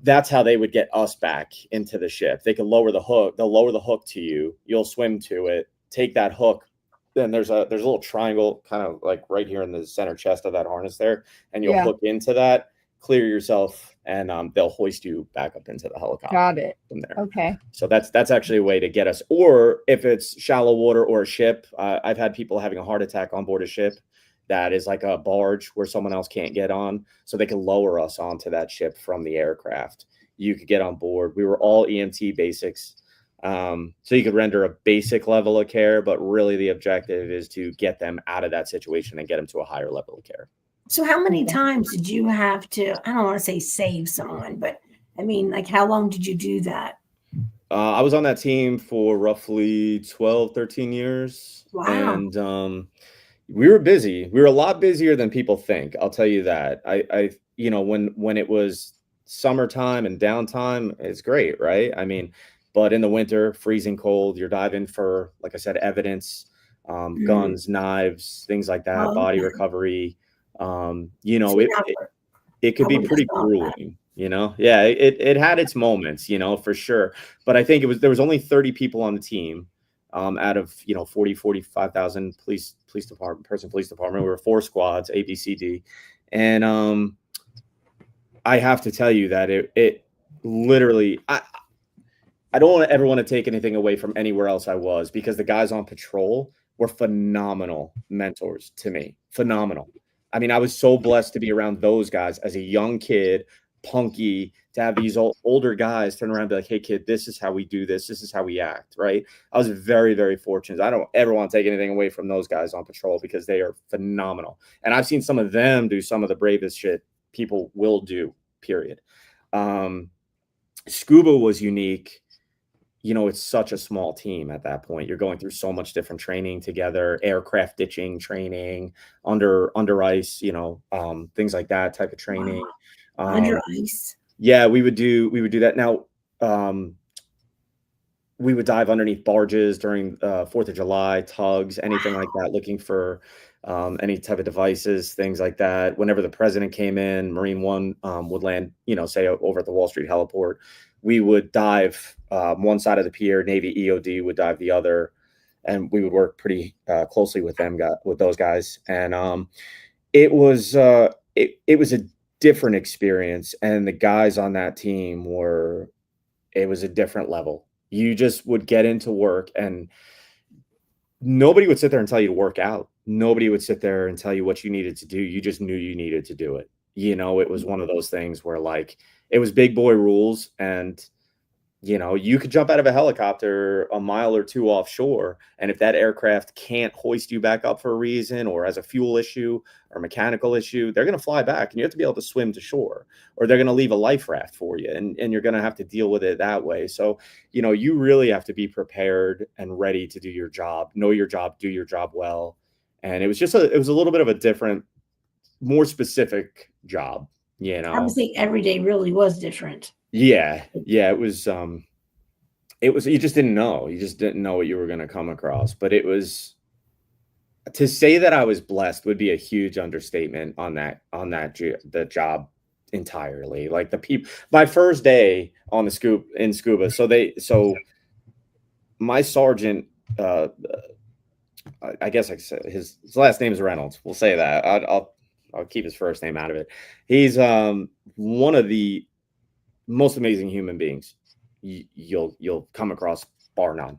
That's how they would get us back into the ship. They could lower the hook. They'll lower the hook to you. You'll swim to it, take that hook. Then there's a little triangle kind of like right here in the center chest of that harness there. And you'll hook into that, clear yourself, and they'll hoist you back up into the helicopter. Got it. From there. Okay. So that's actually a way to get us. Or if it's shallow water or a ship, I've had people having a heart attack on board a ship that is like a barge where someone else can't get on, so they can lower us onto that ship from the aircraft. You could get on board. We were all EMT basics. So you could render a basic level of care, but really the objective is to get them out of that situation and get them to a higher level of care. So how many times did you have to, I don't want to say save someone, but I mean, like, how long did you do that? I was on that team for roughly 12, 13 years. Wow. And, we were busy. We were a lot busier than people think. I'll tell you that. I you know, when it was summertime and downtime, it's great, right? I mean, but in the winter, freezing cold, you're diving for, like I said, evidence, guns, knives, things like that, body recovery. You know, it could be pretty grueling, you know? Yeah, it had its moments, you know, for sure. But I think there was only 30 people on the team. out of 45,000 police department. We were 4 squads, A, B, C, D, and I have to tell you that it literally, I don't ever want to take anything away from anywhere else I was, because the guys on patrol were phenomenal mentors to me. Phenomenal. I mean, I was so blessed to be around those guys as a young kid, punky, to have these older guys turn around and be like, hey, kid, this is how we do this. This is how we act, right? I was very, very fortunate. I don't ever want to take anything away from those guys on patrol, because they are phenomenal. And I've seen some of them do some of the bravest shit people will do, period. Scuba was unique. It's such a small team at that point. You're going through so much different training together, aircraft ditching training, under ice, things like that type of training. Wow. Under ice. Yeah, we would do that. Now, we would dive underneath barges during 4th of July, tugs, anything like that, looking for any type of devices, things like that. Whenever the president came in, Marine One would land, say over at the Wall Street heliport, we would dive one side of the pier, Navy EOD would dive the other, and we would work pretty closely with those guys. And it was a different experience, and the guys on that team it was a different level. You just would get into work, and nobody would sit there and tell you to work out. Nobody would sit there and tell you what you needed to do. You just knew you needed to do it. It was one of those things where, like, it was big boy rules, and you could jump out of a helicopter a mile or two offshore, and if that aircraft can't hoist you back up for a reason, or has a fuel issue or mechanical issue, they're going to fly back, and you have to be able to swim to shore, or they're going to leave a life raft for you, and you're going to have to deal with it that way. So, you really have to be prepared and ready to do your job, know your job, do your job well. And it was a little bit of a different, more specific job, I would think every day really was different. Yeah. It was, you just didn't know. You just didn't know what you were going to come across. But to say that I was blessed would be a huge understatement on the job entirely. Like, the people, my first day on in Scuba. So my sergeant, I guess I said his last name is Reynolds. We'll say that. I'll keep his first name out of it. He's one of the most amazing human beings you'll come across, bar none.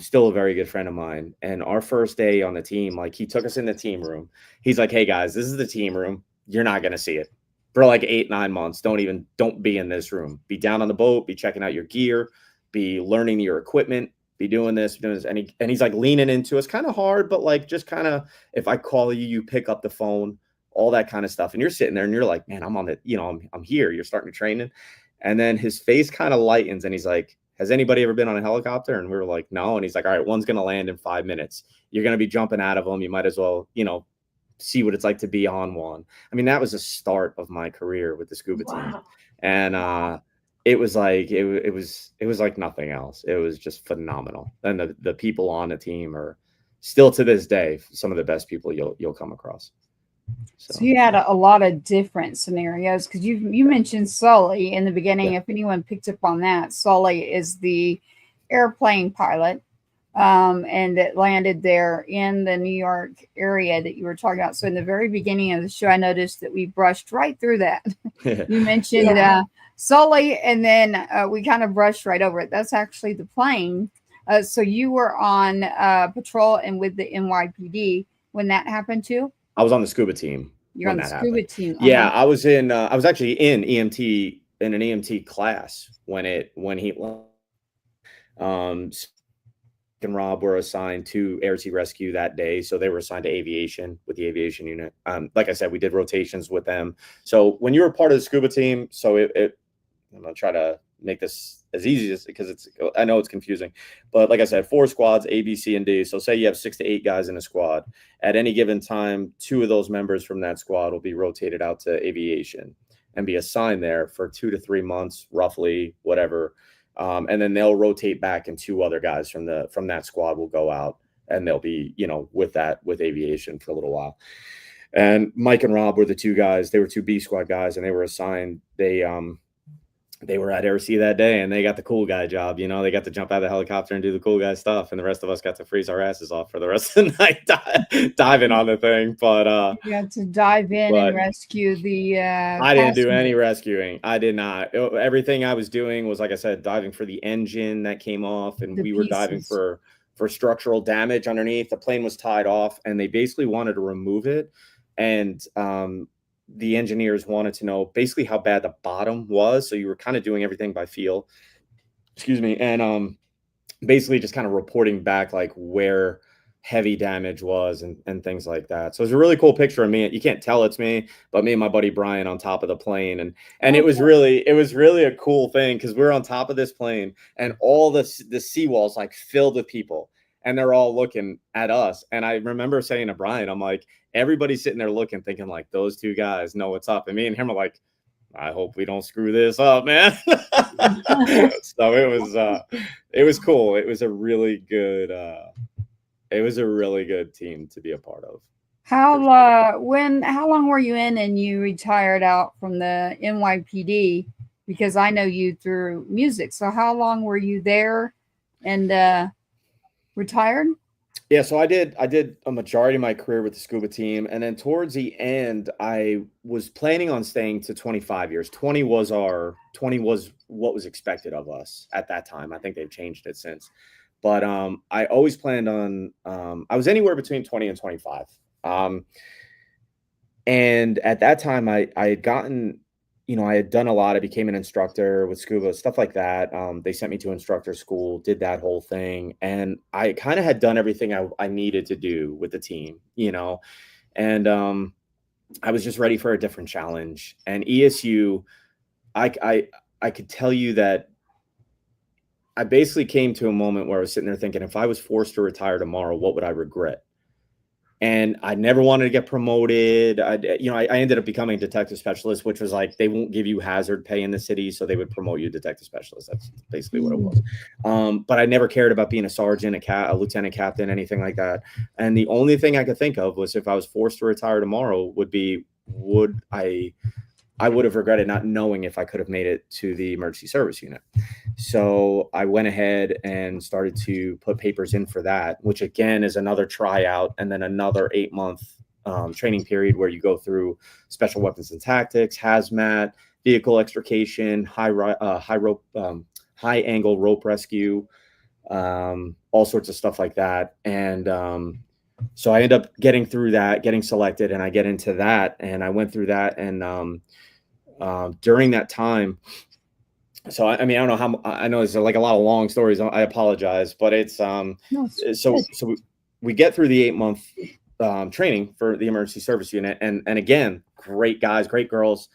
Still a very good friend of mine. And our first day on the team, like, he took us in the team room. He's like, hey guys, this is the team room. You're not going to see it for like 8-9 months. Don't be in this room. Be down on the boat, be checking out your gear, be learning your equipment, be doing this. And he's like leaning into us kind of hard, but like, just kind of, if I call you, you pick up the phone, all that kind of stuff. And you're sitting there and you're like, man, I'm on it. I'm here. You're starting to train. And then his face kind of lightens, and he's like, has anybody ever been on a helicopter? And we were like, no. And he's like, all right, one's going to land in 5 minutes. You're going to be jumping out of them. You might as well, see what it's like to be on one. I mean, that was the start of my career with the Scuba team. And it was like, it was like nothing else. It was just phenomenal. And the people on the team are still to this day some of the best people you'll come across. So you had a lot of different scenarios, because you mentioned Sully in the beginning. Yeah. If anyone picked up on that, Sully is the airplane pilot, and it landed there in the New York area that you were talking about. So in the very beginning of the show, I noticed that we brushed right through that. You mentioned Sully, and then we kind of brushed right over it. That's actually the plane. So you were on patrol and with the NYPD when that happened too? I was on the Scuba team. You're on the Scuba team. Yeah, I was actually in an EMT class when he and Rob were assigned to Air Sea Rescue that day. So they were assigned to aviation with the aviation unit. Like I said, we did rotations with them. So when you were part of the Scuba team, so I'm going to try to make this as easy as, because I know it's confusing, but like I said, 4 squads, A, B, C, and D. So say you have 6 to 8 guys in a squad. At any given time, 2 of those members from that squad will be rotated out to aviation and be assigned there for 2 to 3 months, roughly, whatever. And then they'll rotate back, and 2 other guys from that squad will go out, and they'll be, with aviation for a little while. And Mike and Rob were the 2 guys. They were 2 B squad guys, and they were assigned. they were at airsea that day and they got the cool guy job. They got to jump out of the helicopter and do the cool guy stuff, and the rest of us got to freeze our asses off for the rest of the night diving on the thing. But you got to dive in and rescue the I didn't do any rescuing. I did not. Everything I was doing was, like I said, diving for the engine that came off, and we were diving for structural damage underneath. The plane was tied off, and they basically wanted to remove it. And the engineers wanted to know basically how bad the bottom was. So you were kind of doing everything by feel. Excuse me. And basically just kind of reporting back like where heavy damage was and things like that. So it's a really cool picture of me. You can't tell it's me, but me and my buddy Brian on top of the plane. And it was really a cool thing because we're on top of this plane and all the seawalls like filled with people. And they're all looking at us. And I remember saying to Brian, I'm like, everybody's sitting there looking, thinking like those two guys know what's up. And me and him are like, I hope we don't screw this up, man. So it was cool. It was a really good team to be a part of. How long were you in and you retired out from the NYPD? Because I know you through music. So how long were you there and retired? Yeah, so I did a majority of my career with the Scuba team, and then towards the end, I was planning on staying to 25 years. 20 was what was expected of us at that time. I think they've changed it since, but I always planned on I was anywhere between 20 and 25. And at that time, I had gotten, I had done a lot. I became an instructor with Scuba, stuff like that. They sent me to instructor school, did that whole thing. And I kind of had done everything I needed to do with the team, and I was just ready for a different challenge. And ESU, I could tell you that I basically came to a moment where I was sitting there thinking, if I was forced to retire tomorrow, what would I regret? And I never wanted to get promoted. I ended up becoming a detective specialist, which was like, they won't give you hazard pay in the city, so they would promote you detective specialist. That's basically what it was. But I never cared about being a sergeant, a lieutenant captain, anything like that. And the only thing I could think of was if I was forced to retire tomorrow I would have regretted not knowing if I could have made it to the emergency service unit. So I went ahead and started to put papers in for that, which again is another tryout and then another 8-month training period where you go through special weapons and tactics, hazmat, vehicle extrication, high angle rope rescue, all sorts of stuff like that. And so I end up getting through that, getting selected, and I get into that, and I went through that. And during that time, so I mean, I don't know how, I know it's like a lot of long stories. I apologize, but it's so we get through the 8-month training for the emergency service unit, and again, great guys, great girls.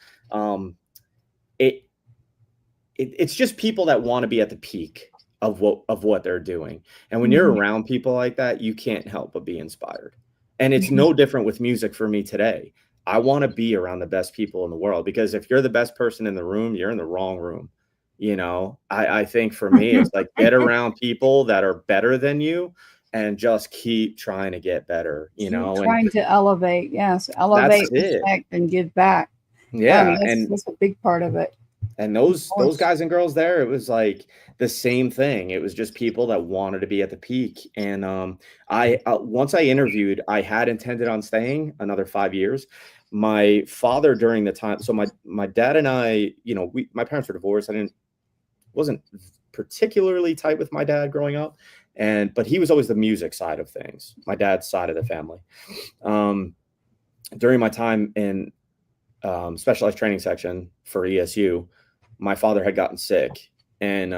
It's just people that want to be at the peak of what they're doing, and when you're around people like that, you can't help but be inspired. And it's no different with music for me today. I want to be around the best people in the world, because if you're the best person in the room, you're in the wrong room. I think for me, it's like, get around people that are better than you and just keep trying to get better, trying to elevate. Yes. Elevate, respect, and give back. Yeah. That's a big part of it. And those guys and girls there, it was like the same thing. It was just people that wanted to be at the peak. And once I interviewed, I had intended on staying another 5 years. My father during the time, so my dad and I, my parents were divorced. Wasn't particularly tight with my dad growing up, but he was always the music side of things, my dad's side of the family. During my time in specialized training section for ESU, my father had gotten sick. And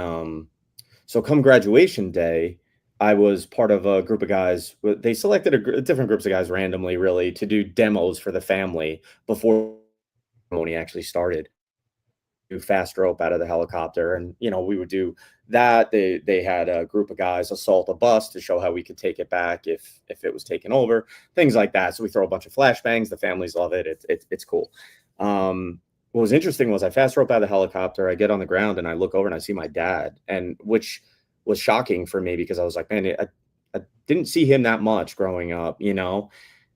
so come graduation day, I was part of a group of guys. They selected different groups of guys randomly, really, to do demos for the family before the ceremony actually started. Do fast rope out of the helicopter, and we would do that. They had a group of guys assault a bus to show how we could take it back if it was taken over, things like that. So we throw a bunch of flashbangs. The families love it. It's cool. What was interesting was I fast rope out of the helicopter. I get on the ground and I look over and I see my dad, and which was shocking for me because I was like, man, I didn't see him that much growing up,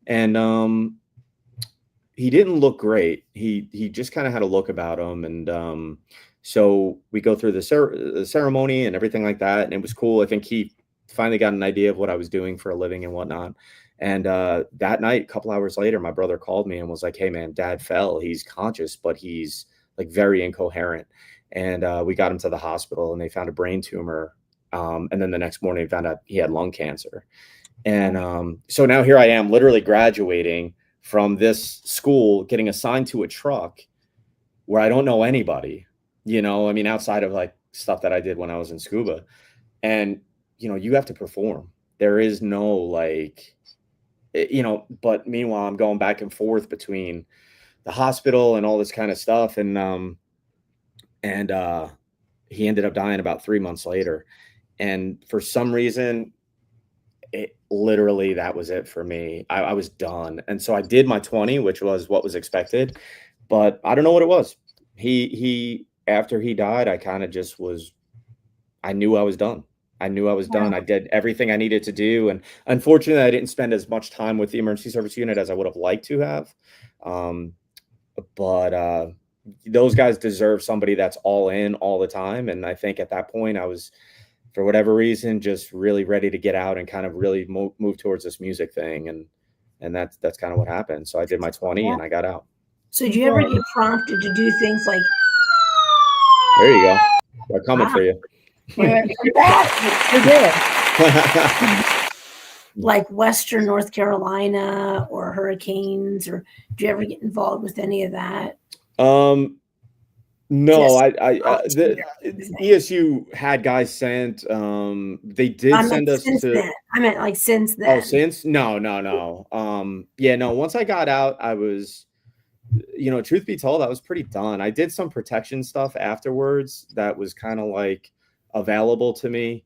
and he didn't look great. He just kind of had a look about him. And So we go through the ceremony and everything like that, and it was cool. I think he finally got an idea of what I was doing for a living and whatnot. And that night, a couple hours later, my brother called me and was like, "Hey, man, Dad fell. He's conscious, but he's like very incoherent." And we got him to the hospital, and they found a brain tumor. And then the next morning, they found out he had lung cancer. And so now here I am, literally graduating from this school, getting assigned to a truck where I don't know anybody. I mean, outside of like stuff that I did when I was in Scuba, and you have to perform. There is no like but meanwhile I'm going back and forth between the hospital and all this kind of stuff, and he ended up dying about 3 months later. And for some reason, it literally, that was it for me. I was done. And so I did my 20, which was what was expected, but I don't know what it was. He after he died, I kind of just was, I knew I was done. I knew I was done. I did everything I needed to do. And unfortunately, I didn't spend as much time with the emergency service unit as I would have liked to have. But those guys deserve somebody that's all in all the time. And I think at that point, I was, for whatever reason, just really ready to get out and kind of really move towards this music thing. And that's kind of what happened. So I did my 20 and I got out. So did you ever get prompted to do things like? There you go. They're coming for you. Like Western North Carolina or hurricanes, or do you ever get involved with any of that? No, the ESU had guys sent. They did send us to. Then. I meant like since then. Oh, since? No. Yeah, no. Once I got out, I was, truth be told, I was pretty done. I did some protection stuff afterwards that was kind of like available to me,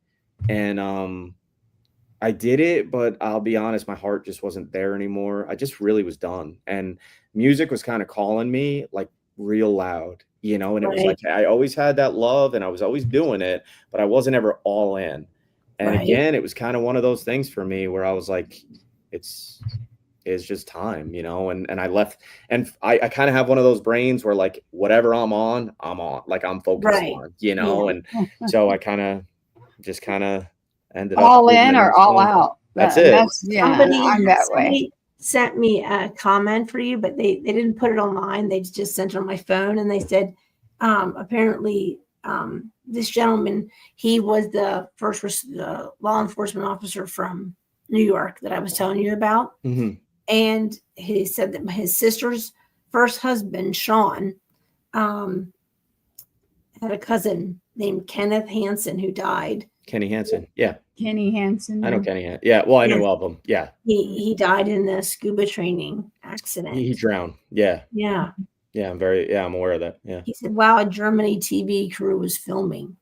and I did it, but I'll be honest, my heart just wasn't there anymore. I just really was done, and music was kind of calling me like real loud, and it was like I always had that love and I was always doing it, but I wasn't ever all in. And again, it was kind of one of those things for me where I was like, it's just time, and I left, and I kind of have one of those brains where like whatever I'm on, like I'm focused on, and so I kind of ended up all in or all out. That's it. I'm that way. Sent me a comment for you, but they didn't put it online. They just sent it on my phone, and they said apparently this gentleman, he was the first law enforcement officer from New York that I was telling you about. Mm-hmm. And he said that his sister's first husband, Sean, had a cousin named Kenneth Hansen who died. Kenny Hansen. Yeah. Kenny Hansen. I know Kenny Hansen. Yeah. Well, I know of him. Yeah. He died in a scuba training accident. He drowned. Yeah. Yeah. Yeah. I'm aware of that. Yeah. He said, wow, a Germany TV crew was filming.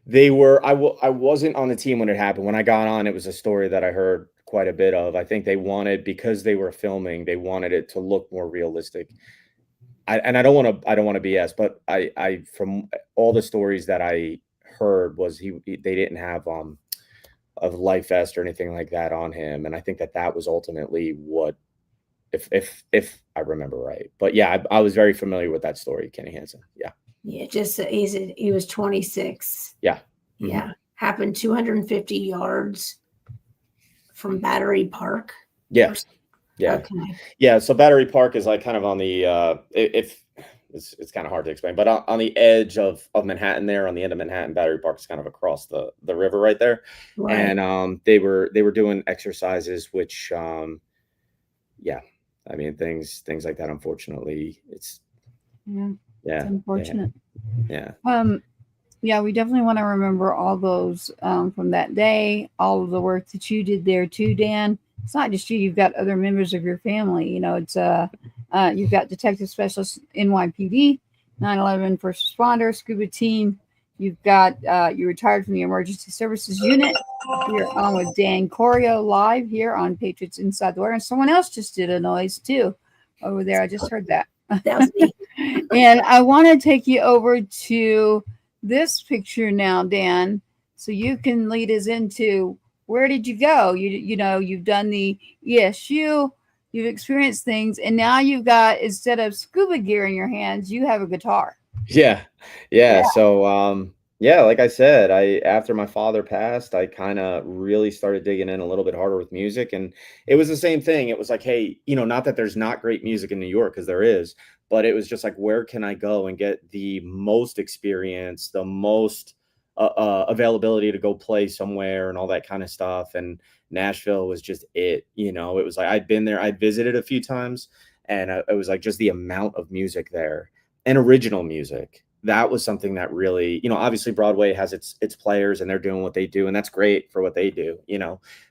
They were, I wasn't on the team when it happened. When I got on, it was a story that I heard quite a bit of. I think they wanted, because they were filming, they wanted it to look more realistic. I don't want to BS, but I from all the stories that I heard was they didn't have a life vest or anything like that on him, and I think that was ultimately what, if I remember right. But yeah, I was very familiar with that story, Kenny Hansen. Yeah, just he was 26. Yeah. Mm-hmm. Yeah, happened 250 yards from Battery Park. Yeah. Okay. Yeah, so Battery Park is like kind of on the it's kind of hard to explain, but on the edge of Manhattan, there on the end of Manhattan, Battery Park is kind of across the river right there. Right. And they were doing exercises, which I mean, things like that, unfortunately, it's unfortunate. Yeah. We definitely want to remember all those from that day, all of the work that you did there too, Dan. It's not just you, you've got other members of your family. It's you've got Detective Specialist NYPD, 9/11 First Responder, Scuba Team. You've got you retired from the Emergency Services Unit. You're on with Dan Corio live here on Patriots Inside the Wire. And someone else just did a noise too over there. I just heard that. That was me. And I want to take you over to this picture now, Dan, so you can lead us into where did you go? You've done the ESU, you've experienced things, and now you've got, instead of scuba gear in your hands, you have a guitar. Yeah. Yeah. So, yeah, like I said, after my father passed, I kind of really started digging in a little bit harder with music. And it was the same thing. It was like, hey, not that there's not great music in New York, because there is, but it was just like, where can I go and get the most experience, the most availability to go play somewhere and all that kind of stuff. And Nashville was just it. It was like I'd been there, I'd visited a few times, and it was like just the amount of music there and original music. That was something that really, obviously Broadway has its players and they're doing what they do, and that's great for what they do,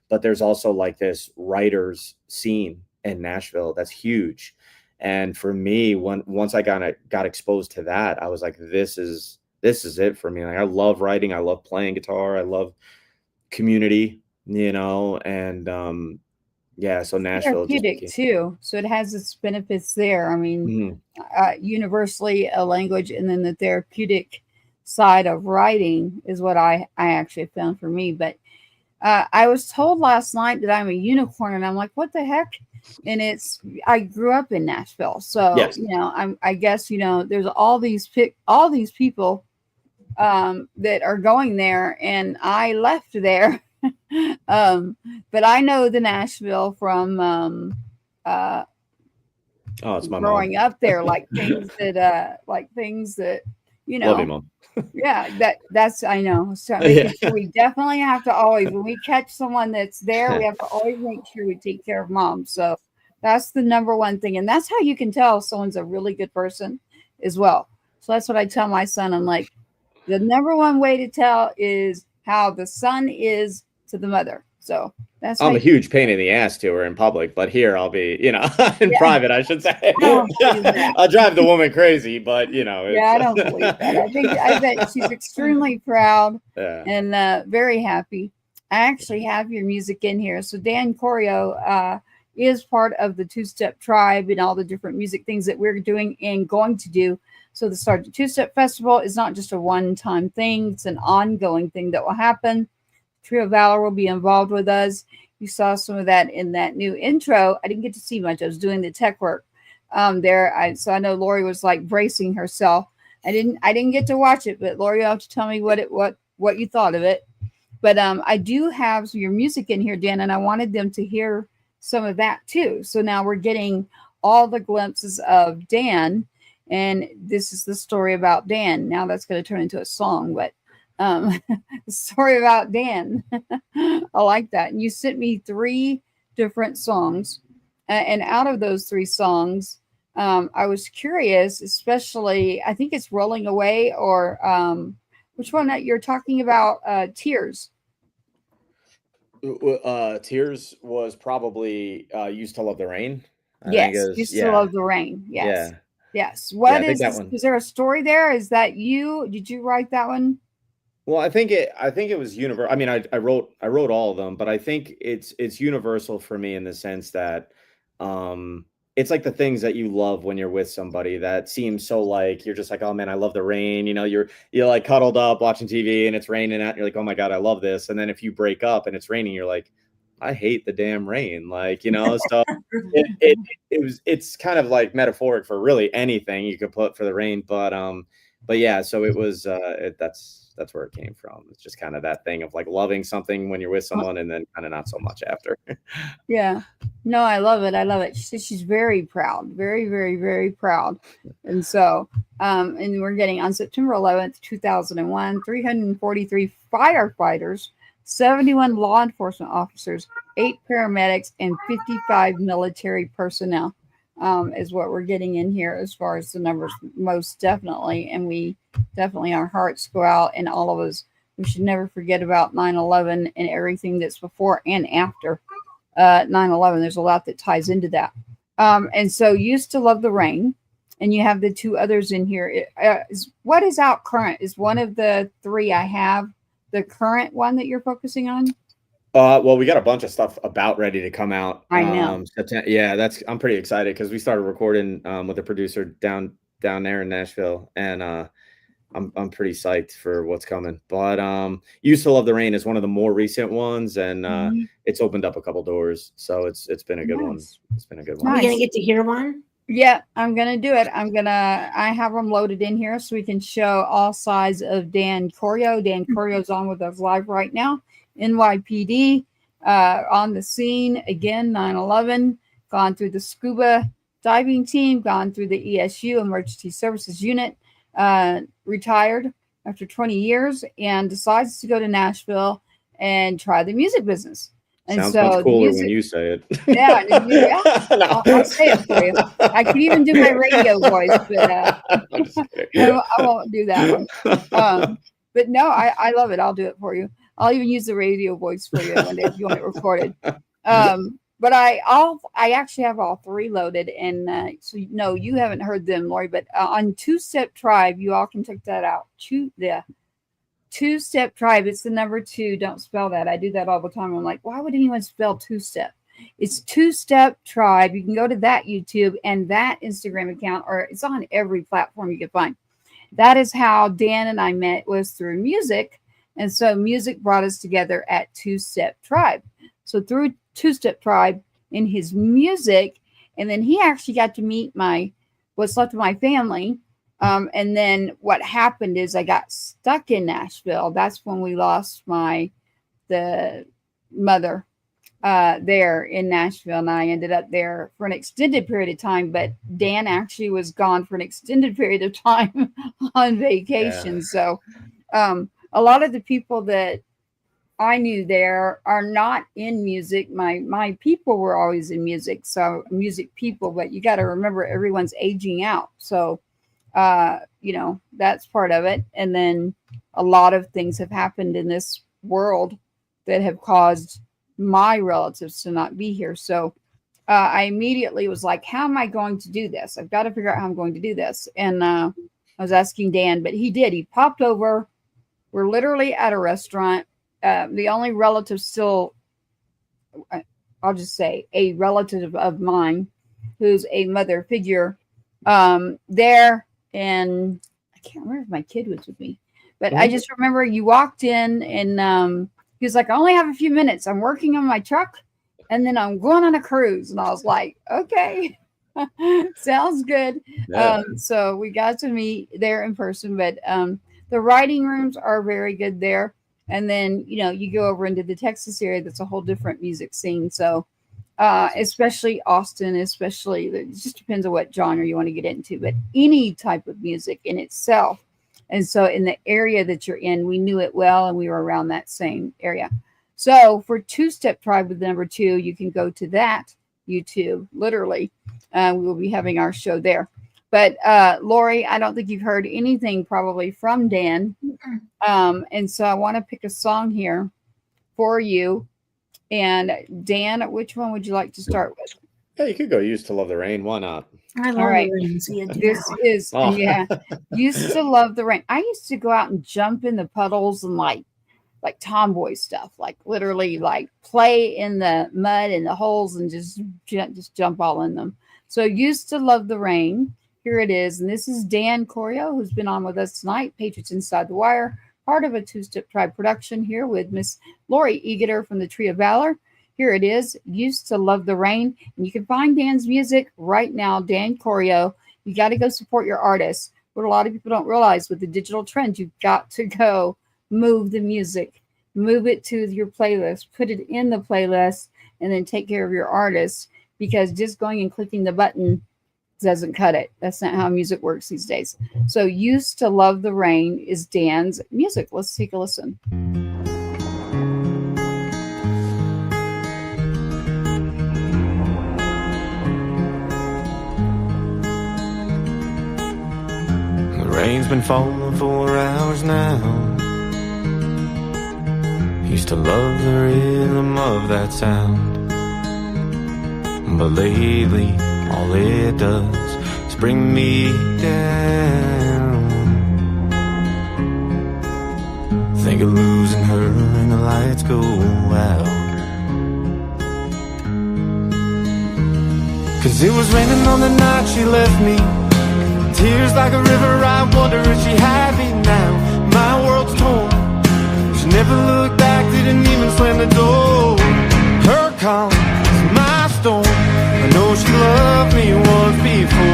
but there's also like this writers scene in Nashville that's huge. And for me, once I got exposed to that, I was like, this is it for me. Like, I love writing, I love playing guitar, I love community, and yeah, so Nashville just Therapeutic became. too, so it has its benefits there. I mean, Mhm. universally a language, and then the therapeutic side of writing is what I actually found for me. But I was told last night that I'm a unicorn, and I'm like, what the heck? And I grew up in Nashville, so Yes. I guess there's all these people that are going there, and I left there. um, but I know the Nashville from uh, Oh, it's my mom. growing up there, like things that you Love you, know mom. yeah, that's I know. So Yeah. making sure we definitely have to always, when we catch someone that's there, we have to always make sure we take care of mom. So that's the number one thing. And that's how you can tell if someone's a really good person as well. So that's what I tell my son. I'm like, the number one way to tell is how the son is to the mother. So that's how I'm a you, huge pain in the ass to her in public, but here I'll be, in yeah, private, I should say. I don't believe that. I'll drive the woman crazy, but Yeah, it's I don't believe that. I bet she's extremely proud yeah. and very happy. I actually have your music in here. So Dan Corio is part of the Two Step Tribe and all the different music things that we're doing and going to do. So the Sergeant Two Step Festival is not just a one-time thing; it's an ongoing thing that will happen. Trio of Valor will be involved with us. You saw some of that in that new intro. I didn't get to see much. I was doing the tech work there. So I know Lori was like bracing herself. I didn't get to watch it, but Lori, you'll have to tell me what you thought of it. But I do have your music in here, Dan, and I wanted them to hear some of that too. So now we're getting all the glimpses of Dan, and this is the story about Dan. Now that's going to turn into a song, but the story about Dan. I like that. And you sent me 3 different songs, and out of those 3 songs, I was curious, especially I think it's "Rolling Away" or which one that you're talking about? Tears. Tears was probably Used to Love the Rain. I think it Yes, was, used to yeah. love the rain. Yes, Yeah. yes. Yeah, What I think that is? one. Is there a story there? Is that you? Did you write that one? Well, I think it was universal. I mean, I wrote all of them, but I think it's universal for me in the sense that um it's like the things that you love when you're with somebody that seems so, like, you're just like, "Oh man, I love the rain." You're like cuddled up watching TV and it's raining out, and you're like, "Oh my God, I love this." And then if you break up and it's raining, you're like, "I hate the damn rain." Like, so it's kind of like metaphoric for really anything you could put for the rain, but yeah, so it was that's where it came from. It's just kind of that thing of like loving something when you're with someone and then kind of not so much after. Yeah. No, I love it. I love it. She says she's very proud, very, very, very proud. And so, and we're getting on September 11th, 2001, 343 firefighters, 71 law enforcement officers, 8 paramedics, and 55 military personnel is what we're getting in here as far as the numbers, most definitely. And we definitely, our hearts go out, and all of us, we should never forget about 9/11 and everything that's before and after 9/11. There's a lot that ties into that. And so, used to love the rain, and you have the 2 others in here. What is out current? Is one of the 3 I have the current one that you're focusing on? Well, we got a bunch of stuff about ready to come out. I know. Yeah, I'm pretty excited because we started recording with a producer down there in Nashville, and I'm pretty psyched for what's coming. But Used to Love the Rain is one of the more recent ones, and Mhm. it's opened up a couple doors, so it's been a good one. Nice. It's been a good Are one. we going to Nice. get to hear one? Yeah, I'm gonna do it. I have them loaded in here so we can show all sides of Dan Corio. Dan Corio's on with us live right now. NYPD on the scene again. 9/11. Gone through the Scuba diving team. Gone through the ESU Emergency Services Unit. Retired after 20 years and decides to go to Nashville and try the music business. And Sounds so much cooler music, when you say it. yeah, yeah. No. I'll say it for you. I can even do my radio voice, but I won't do that one. But no, I love it. I'll do it for you. I'll even use the radio voice for you one day if you want it recorded. But I actually have all three loaded, and so no, you haven't heard them, Lori. But on Two Step Tribe, you all can check that out. Two Step Tribe. It's the number 2. Don't spell that. I do that all the time. I'm like, why would anyone spell Two Step? It's Two Step Tribe. You can go to that YouTube and that Instagram account, or it's on every platform you can find. That is how Dan and I met, was through music. And so music brought us together at Two Step Tribe. So through Two Step Tribe in his music, and then he actually got to meet what's left of my family. And then what happened is I got stuck in Nashville. That's when we lost the mother there in Nashville. And I ended up there for an extended period of time, but Dan actually was gone for an extended period of time on vacation. Yeah. So a lot of the people that I knew there are not in music. My people were always in music. So music people, but you got to remember everyone's aging out. So that's part of it. And then a lot of things have happened in this world that have caused my relatives to not be here. So I immediately was like, how am I going to do this? I've got to figure out how I'm going to do this. And I was asking Dan, but he did. He popped over. We're literally at a restaurant. The only relative still, I'll just say a relative of mine who's a mother figure there. And I can't remember if my kid was with me, but I just remember you walked in and he was like, I only have a few minutes. I'm working on my truck and then I'm going on a cruise. And I was like, okay, sounds good. Yeah. So we got to meet there in person, but the writing rooms are very good there. And then, you go over into the Texas area, that's a whole different music scene. So especially Austin, it just depends on what genre you want to get into, but any type of music in itself. And so in the area that you're in, we knew it well, and we were around that same area. So for Two Step Tribe with number 2, you can go to that YouTube, literally. We will be having our show there. But Lori, I don't think you've heard anything probably from Dan. And so I want to pick a song here for you. And Dan, which one would you like to start with? Yeah, you could go Used to Love the Rain. Why not? I love the rain. So this is, Used to Love the Rain. I used to go out and jump in the puddles and like tomboy stuff, like literally like play in the mud and the holes and just jump all in them. So Used to Love the Rain. Here it is. And this is Dan Corio, who's been on with us tonight, Patriots Inside the Wire, part of a Two Step Tribe production here with Miss Lori Egeter from the Tree of Valor. Here it is, Used to Love the Rain. And you can find Dan's music right now, Dan Corio. You got to go support your artists. What a lot of people don't realize with the digital trends, you've got to go move the music, move it to your playlist, put it in the playlist, and then take care of your artists, because just going and clicking the button doesn't cut it. That's not how music works these days. So Used to Love the Rain is Dan's music. Let's take a listen. The rain's been falling for hours now. Used to love the rhythm of that sound, but lately all it does is bring me down. Think of losing her and the lights go out. 'Cause it was raining on the night she left me, tears like a river, I wonder if she happy now. My world's torn, she never looked back, didn't even slam the door. Her calm is my storm, I know she loved me once before.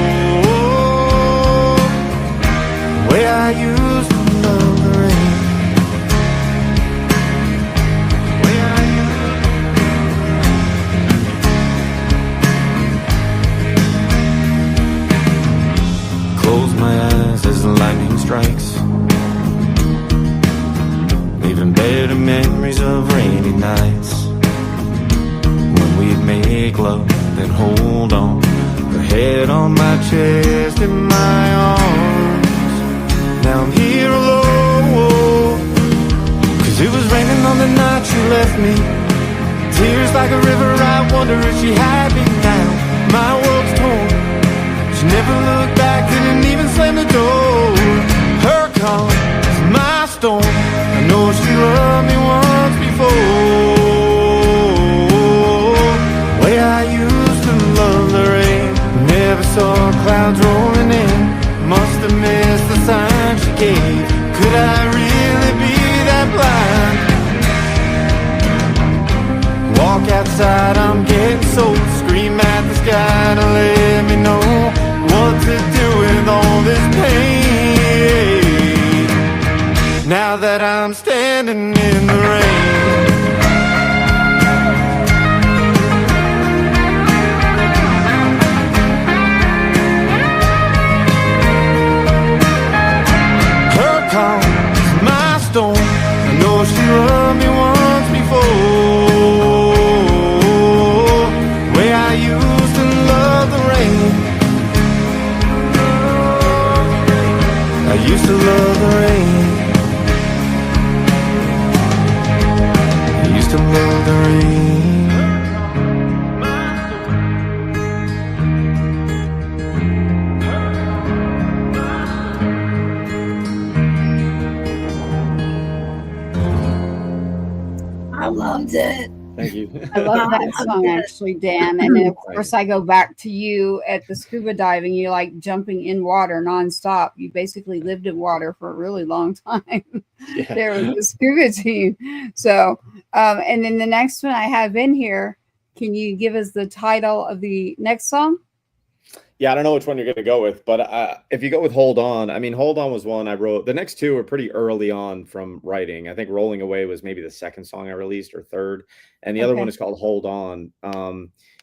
strikes, leaving better memories of rainy nights when we'd make love and hold on, her head on my chest and my arms. Now I'm here alone, 'cause it was raining on the night she left me. Tears like a river, I wonder if she had me now. My world's torn, she never looked back, didn't even slam the door. Her calm is my storm, I know she loved me once before. Way I used to love the rain, never saw clouds rolling in. Must have missed the sign she gave. Could I really be that blind? Walk outside, I'm getting sold. Scream at the sky to let me know what to do with all this pain. Now that I'm standing in the rain. Her calm is my storm, I know she loved me once before. I used to love the rain. I used to love the rain. I used to love the rain. I loved it. Thank you. I love that song, actually, Dan. And then, of course, I go back to you at the scuba diving. You like jumping in water nonstop. You basically lived in water for a really long time. Yeah. There was the scuba team. So, and then the next one I have in here, can you give us the title of the next song? Yeah, I don't know which one you're going to go with, but if you go with Hold On, I mean, Hold On was one I wrote. The next two were pretty early on from writing. I think Rolling Away was maybe the second song I released or third. And the other one is called Hold On.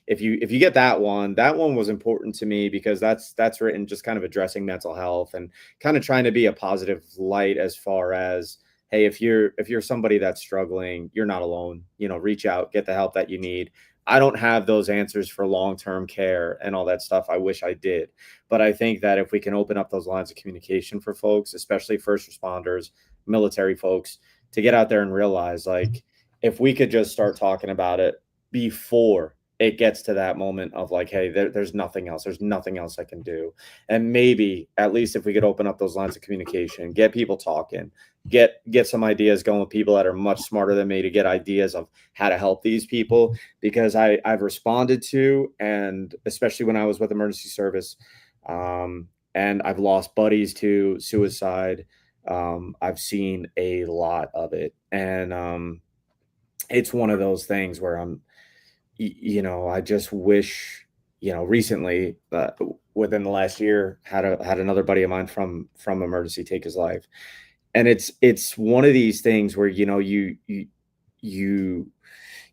If you get that one was important to me because that's written just kind of addressing mental health and kind of trying to be a positive light as far as, hey, if you're somebody that's struggling, you're not alone, reach out, get the help that you need. I don't have those answers for long-term care and all that stuff. I wish I did. But I think that if we can open up those lines of communication for folks, especially first responders, military folks, to get out there and realize, like, if we could just start talking about it before it gets to that moment of like, hey, there's nothing else. There's nothing else I can do. And maybe at least if we could open up those lines of communication, get people talking, get some ideas going with people that are much smarter than me to get ideas of how to help these people, because I've responded to, and especially when I was with emergency service, and I've lost buddies to suicide. I've seen a lot of it. And it's one of those things where I just wish, recently, within the last year, had another buddy of mine from emergency take his life. And it's one of these things where, you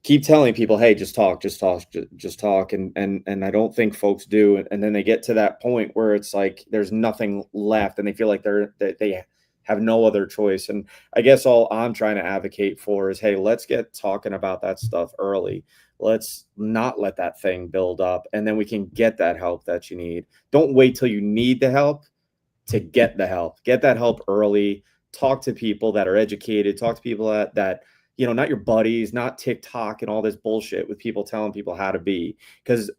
keep telling people, hey, just talk. And I don't think folks do. And then they get to that point where it's like, there's nothing left and they feel like they have no other choice. And I guess all I'm trying to advocate for is, hey, let's get talking about that stuff early. Let's not let that thing build up, and then we can get that help that you need. Don't wait till you need the help to get the help. Get that help early. Talk to people that are educated. Talk to people that not your buddies, not TikTok and all this bullshit with people telling people how to be. Because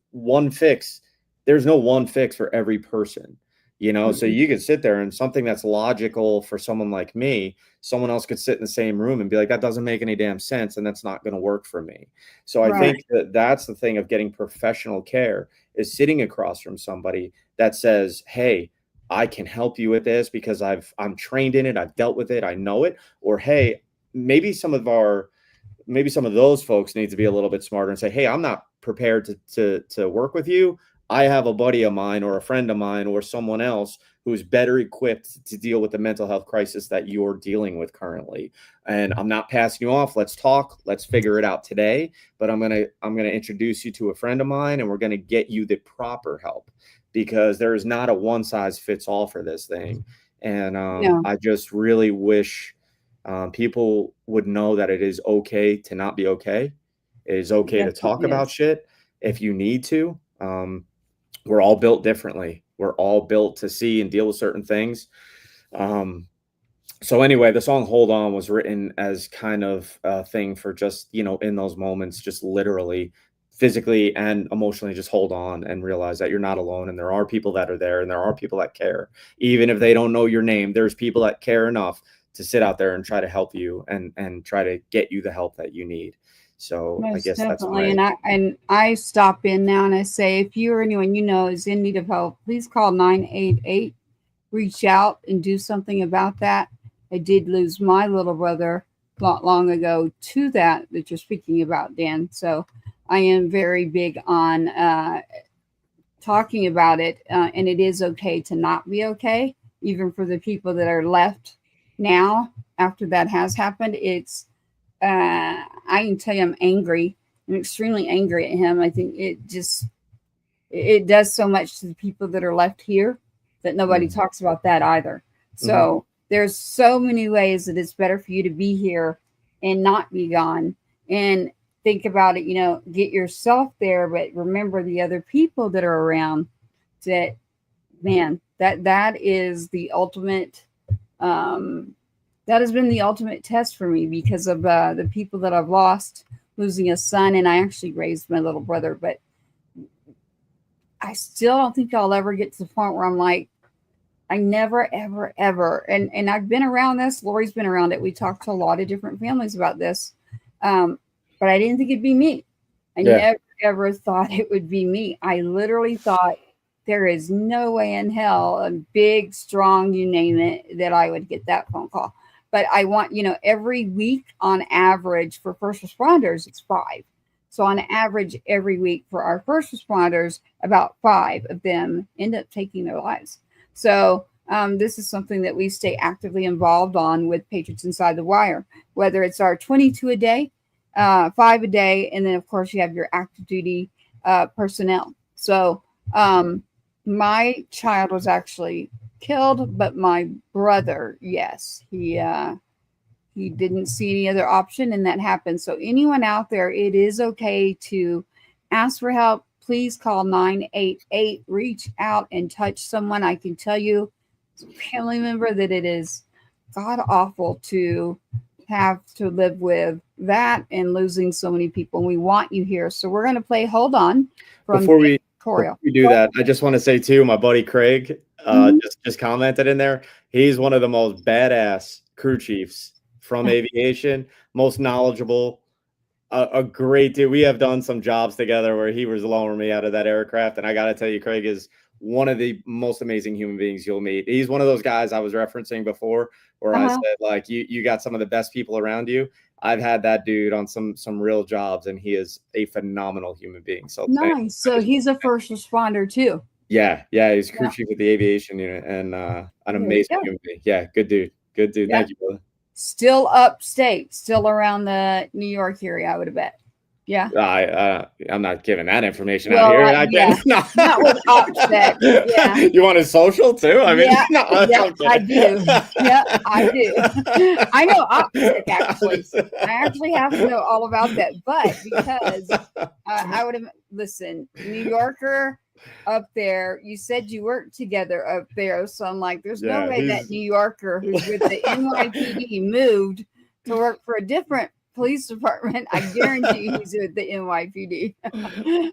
there's no one fix for every person. So you could sit there and something that's logical for someone like me, someone else could sit in the same room and be like, that doesn't make any damn sense. And that's not going to work for me. So I think that's the thing of getting professional care, is sitting across from somebody that says, hey, I can help you with this because I'm trained in it. I've dealt with it. I know it. Or, hey, maybe some of those folks need to be a little bit smarter and say, hey, I'm not prepared to work with you. I have a buddy of mine or a friend of mine or someone else who's better equipped to deal with the mental health crisis that you're dealing with currently. And I'm not passing you off. Let's talk. Let's figure it out today. But I'm going to introduce you to a friend of mine, and we're going to get you the proper help, because there is not a one size fits all for this thing. And Yeah, I just really wish people would know that it is okay to not be okay. It is it okay to talk definitely about is. shit if you need to. We're all built differently. We're all built to see and deal with certain things. So anyway, the song Hold On was written as kind of a thing for just, in those moments, just literally, physically and emotionally just hold on and realize that you're not alone, and there are people that are there, and there are people that care. Even if they don't know your name, there's people that care enough to sit out there and try to help you and try to get you the help that you need. So I Most guess that's definitely. my And I stop in now and I say, if you or anyone you know is in need of help, please call 988. Reach out and do something about that. I did lose my little brother not long ago to that you're speaking about, Dan. So I am very big on talking about it, and it is okay to not be okay, even for the people that are left now after that has happened. I can tell you I'm angry. I'm extremely angry at him. I think it does so much to the people that are left here that nobody talks about that either. So there's so many ways that it's better for you to be here and not be gone. And think about it, get yourself there, but remember the other people that are around. That, man, that is the ultimate that has been the ultimate test for me because of the people that I've lost, losing a son, and I actually raised my little brother, but I still don't think I'll ever get to the point where I'm like, I never, ever, ever, and I've been around this. Lori's been around it. We talked to a lot of different families about this, but I didn't think it'd be me. I never, ever thought it would be me. I literally thought there is no way in hell, a big, strong, you name it, that I would get that phone call. But I want, every week on average for first responders, it's 5. So on average, every week for our first responders, about 5 of them end up taking their lives. So this is something that we stay actively involved on with Patriots Inside the Wire, whether it's our 22 a day, 5 a day, and then of course you have your active duty personnel. So my child was actually killed, but my brother, yes, he didn't see any other option, and that happened. So anyone out there, it is okay to ask for help. Please call 988. Reach out and touch someone. I can tell you, as a family member, that it is god awful to have to live with that and losing so many people. And we want you here. So we're going to play Hold On from Dan Corio. Before we do that, I just want to say too, my buddy Craig just commented in there. He's one of the most badass crew chiefs from aviation, most knowledgeable, a great dude. We have done some jobs together where he was lowering me out of that aircraft, and I got to tell you, Craig is one of the most amazing human beings you'll meet. He's one of those guys I was referencing before, where I said, like, you got some of the best people around you. I've had that dude on some real jobs, and he is a phenomenal human being. So nice. So he's a first responder too. Yeah, he's crew chief with the aviation unit, and an amazing human being. Yeah, good dude. Good dude. Thank you, brother. Still upstate, still around the New York area, I would have bet. Yeah. I'm not giving that information out here. Not with upstate. Yeah. You want his social too? I mean, I do. Yeah, I do. I know optic actually. I actually have to know all about that, but because I would have listened, New Yorker up there. You said you worked together up there, so I'm like, there's no way that New Yorker who's with the NYPD moved to work for a different police department. I guarantee he's with the NYPD.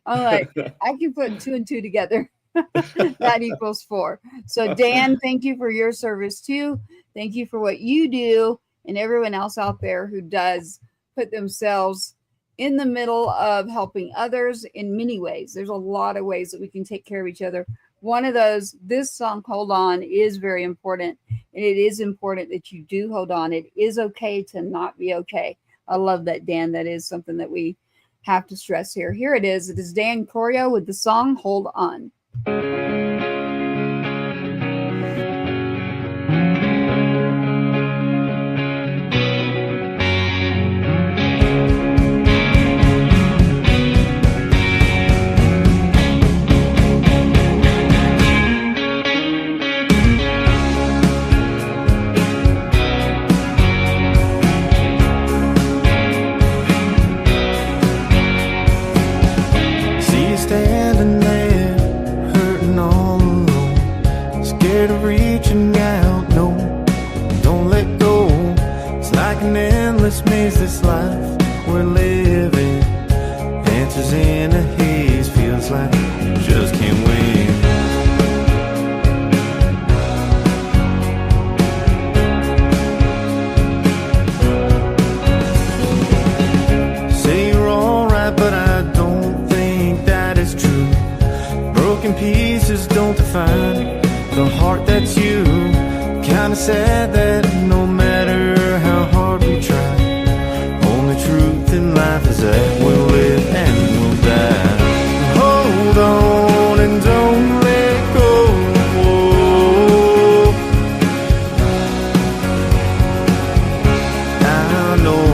I'm like, I can put 2 and 2 together. That equals 4. So Dan, thank you for your service too. Thank you for what you do, and everyone else out there who does put themselves in the middle of helping others in many ways. There's a lot of ways that we can take care of each other. One of those, this song, Hold On, is very important. And it is important that you do hold on. It is okay to not be okay. I love that, Dan. That is something that we have to stress here. Here it is. It is Dan Corio with the song Hold On. broken pieces don't define the heart that's you. Kinda sad that no matter how hard we try, only truth in life is that we'll live and we'll die. Hold on and don't let go. I know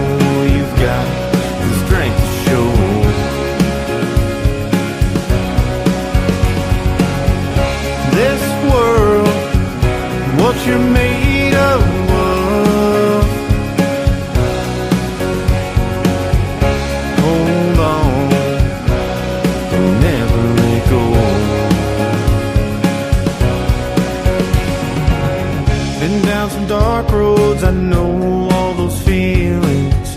you've got the strength to show. This world, what you're made of. Hold on, don't never let go. Been down some dark roads, I know all those feelings.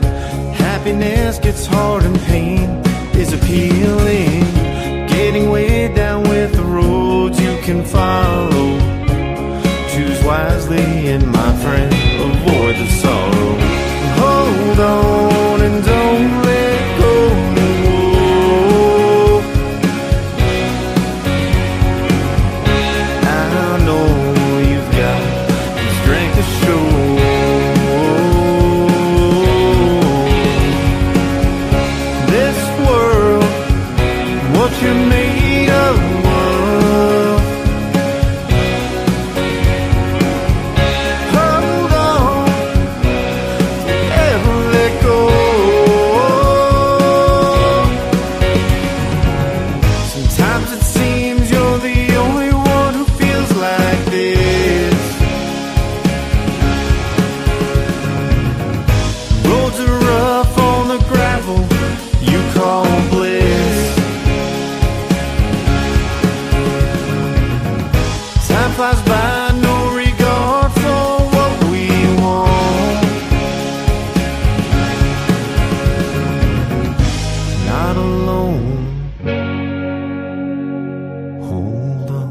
Happiness gets hard and pain is appealing. Getting way down with the roads you can follow. Choose wisely and my friend, avoid the sorrow. Hold on and don't let go. I know you've got the strength to show. This world, what you're made of. Hold on, don't ever let go. Sometimes it seems you're the only one who feels like this. Roads are rough on the gravel you call bliss. Time flies by, no regard for what we want. Not alone. Hold on.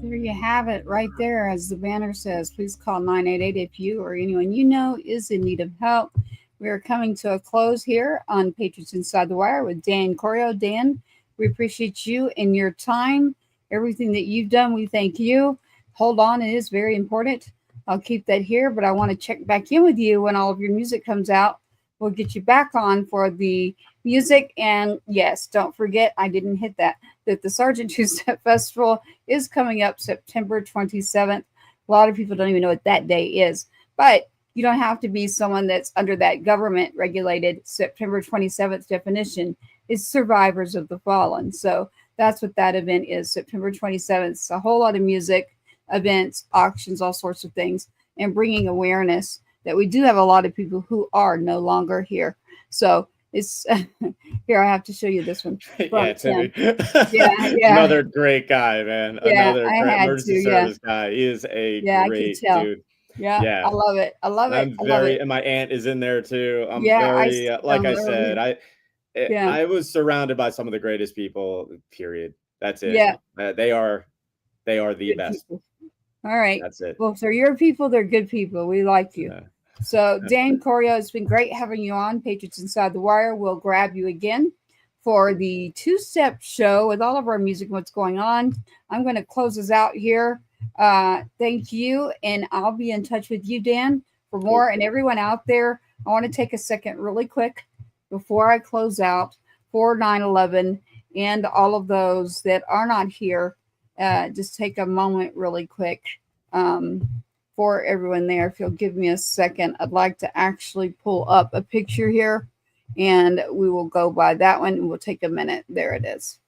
There you have it right there. As the banner says, please call 988 if you or anyone you know is in need of help. We are coming to a close here on Patriots Inside the Wire with Dan Corio. Dan, we appreciate you and your time. Everything that you've done, we thank you. Hold on, it is very important. I'll keep that here, but I want to check back in with you when all of your music comes out. We'll get you back on for the music. And yes, don't forget, I didn't hit that the Sergeant Two-Step Festival is coming up September 27th. A lot of people don't even know what that day is, but you don't have to be someone that's under that government regulated. September 27th definition is survivors of the fallen. So that's what that event is, September 27th. It's a whole lot of music, events, auctions, all sorts of things, and bringing awareness that we do have a lot of people who are no longer here. So it's here. I have to show you this one. Yeah, Timmy. Yeah. Another great guy, man. Yeah, Another I had emergency to, service guy. He is a great dude. Yeah, I love it. I love it. And my aunt is in there too. I'm Yeah, very, like I said, Yeah. I was surrounded by some of the greatest people. Period. That's it. Yeah. They are the Good best. people. All right. That's it. Well, so your people, they're good people. We like you. Yeah. So Dan Corio, it's been great having you on Patriots Inside the Wire. We'll grab you again for the two-step show with all of our music and what's going on. I'm going to close us out here. Thank you, and I'll be in touch with you, Dan, for more. And everyone out there, I want to take a second really quick before I close out for 9/11 and all of those that are not here. Just take a moment really quick for everyone there. If you'll give me a second, I'd like to actually pull up a picture here, and we will go by that one, and we'll take a minute. There it is.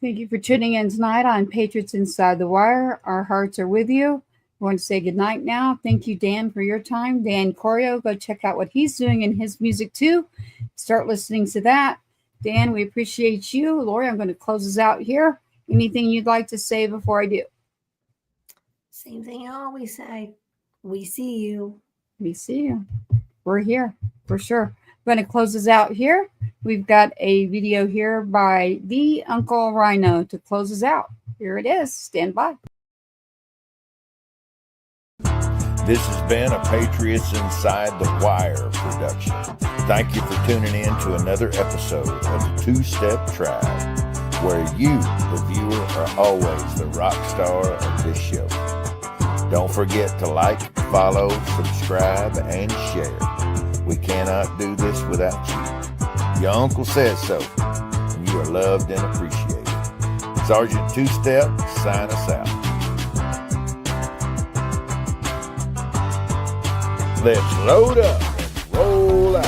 Thank you for tuning in tonight on Patriots Inside the Wire. Our hearts are with you. I want to say good night now. Thank you, Dan, for your time. Dan Corio, go check out what he's doing in his music too. Start listening to that. Dan, we appreciate you. Lori, I'm going to close us out here. Anything you'd like to say before I do? Same thing I always say. We see you. We see you. We're here for sure. I'm going to close us out here. We've got a video here by the Uncle Rhino to close us out. Here it is. Stand by. This has been a Patriots Inside the Wire production. Thank you for tuning in to another episode of the Two-Step Tribe, where you, the viewer, are always the rock star of this show. Don't forget to like, follow, subscribe, and share. We cannot do this without you. Your uncle says so, and you are loved and appreciated. Sergeant Two-Step, sign us out. Let's load up and roll out.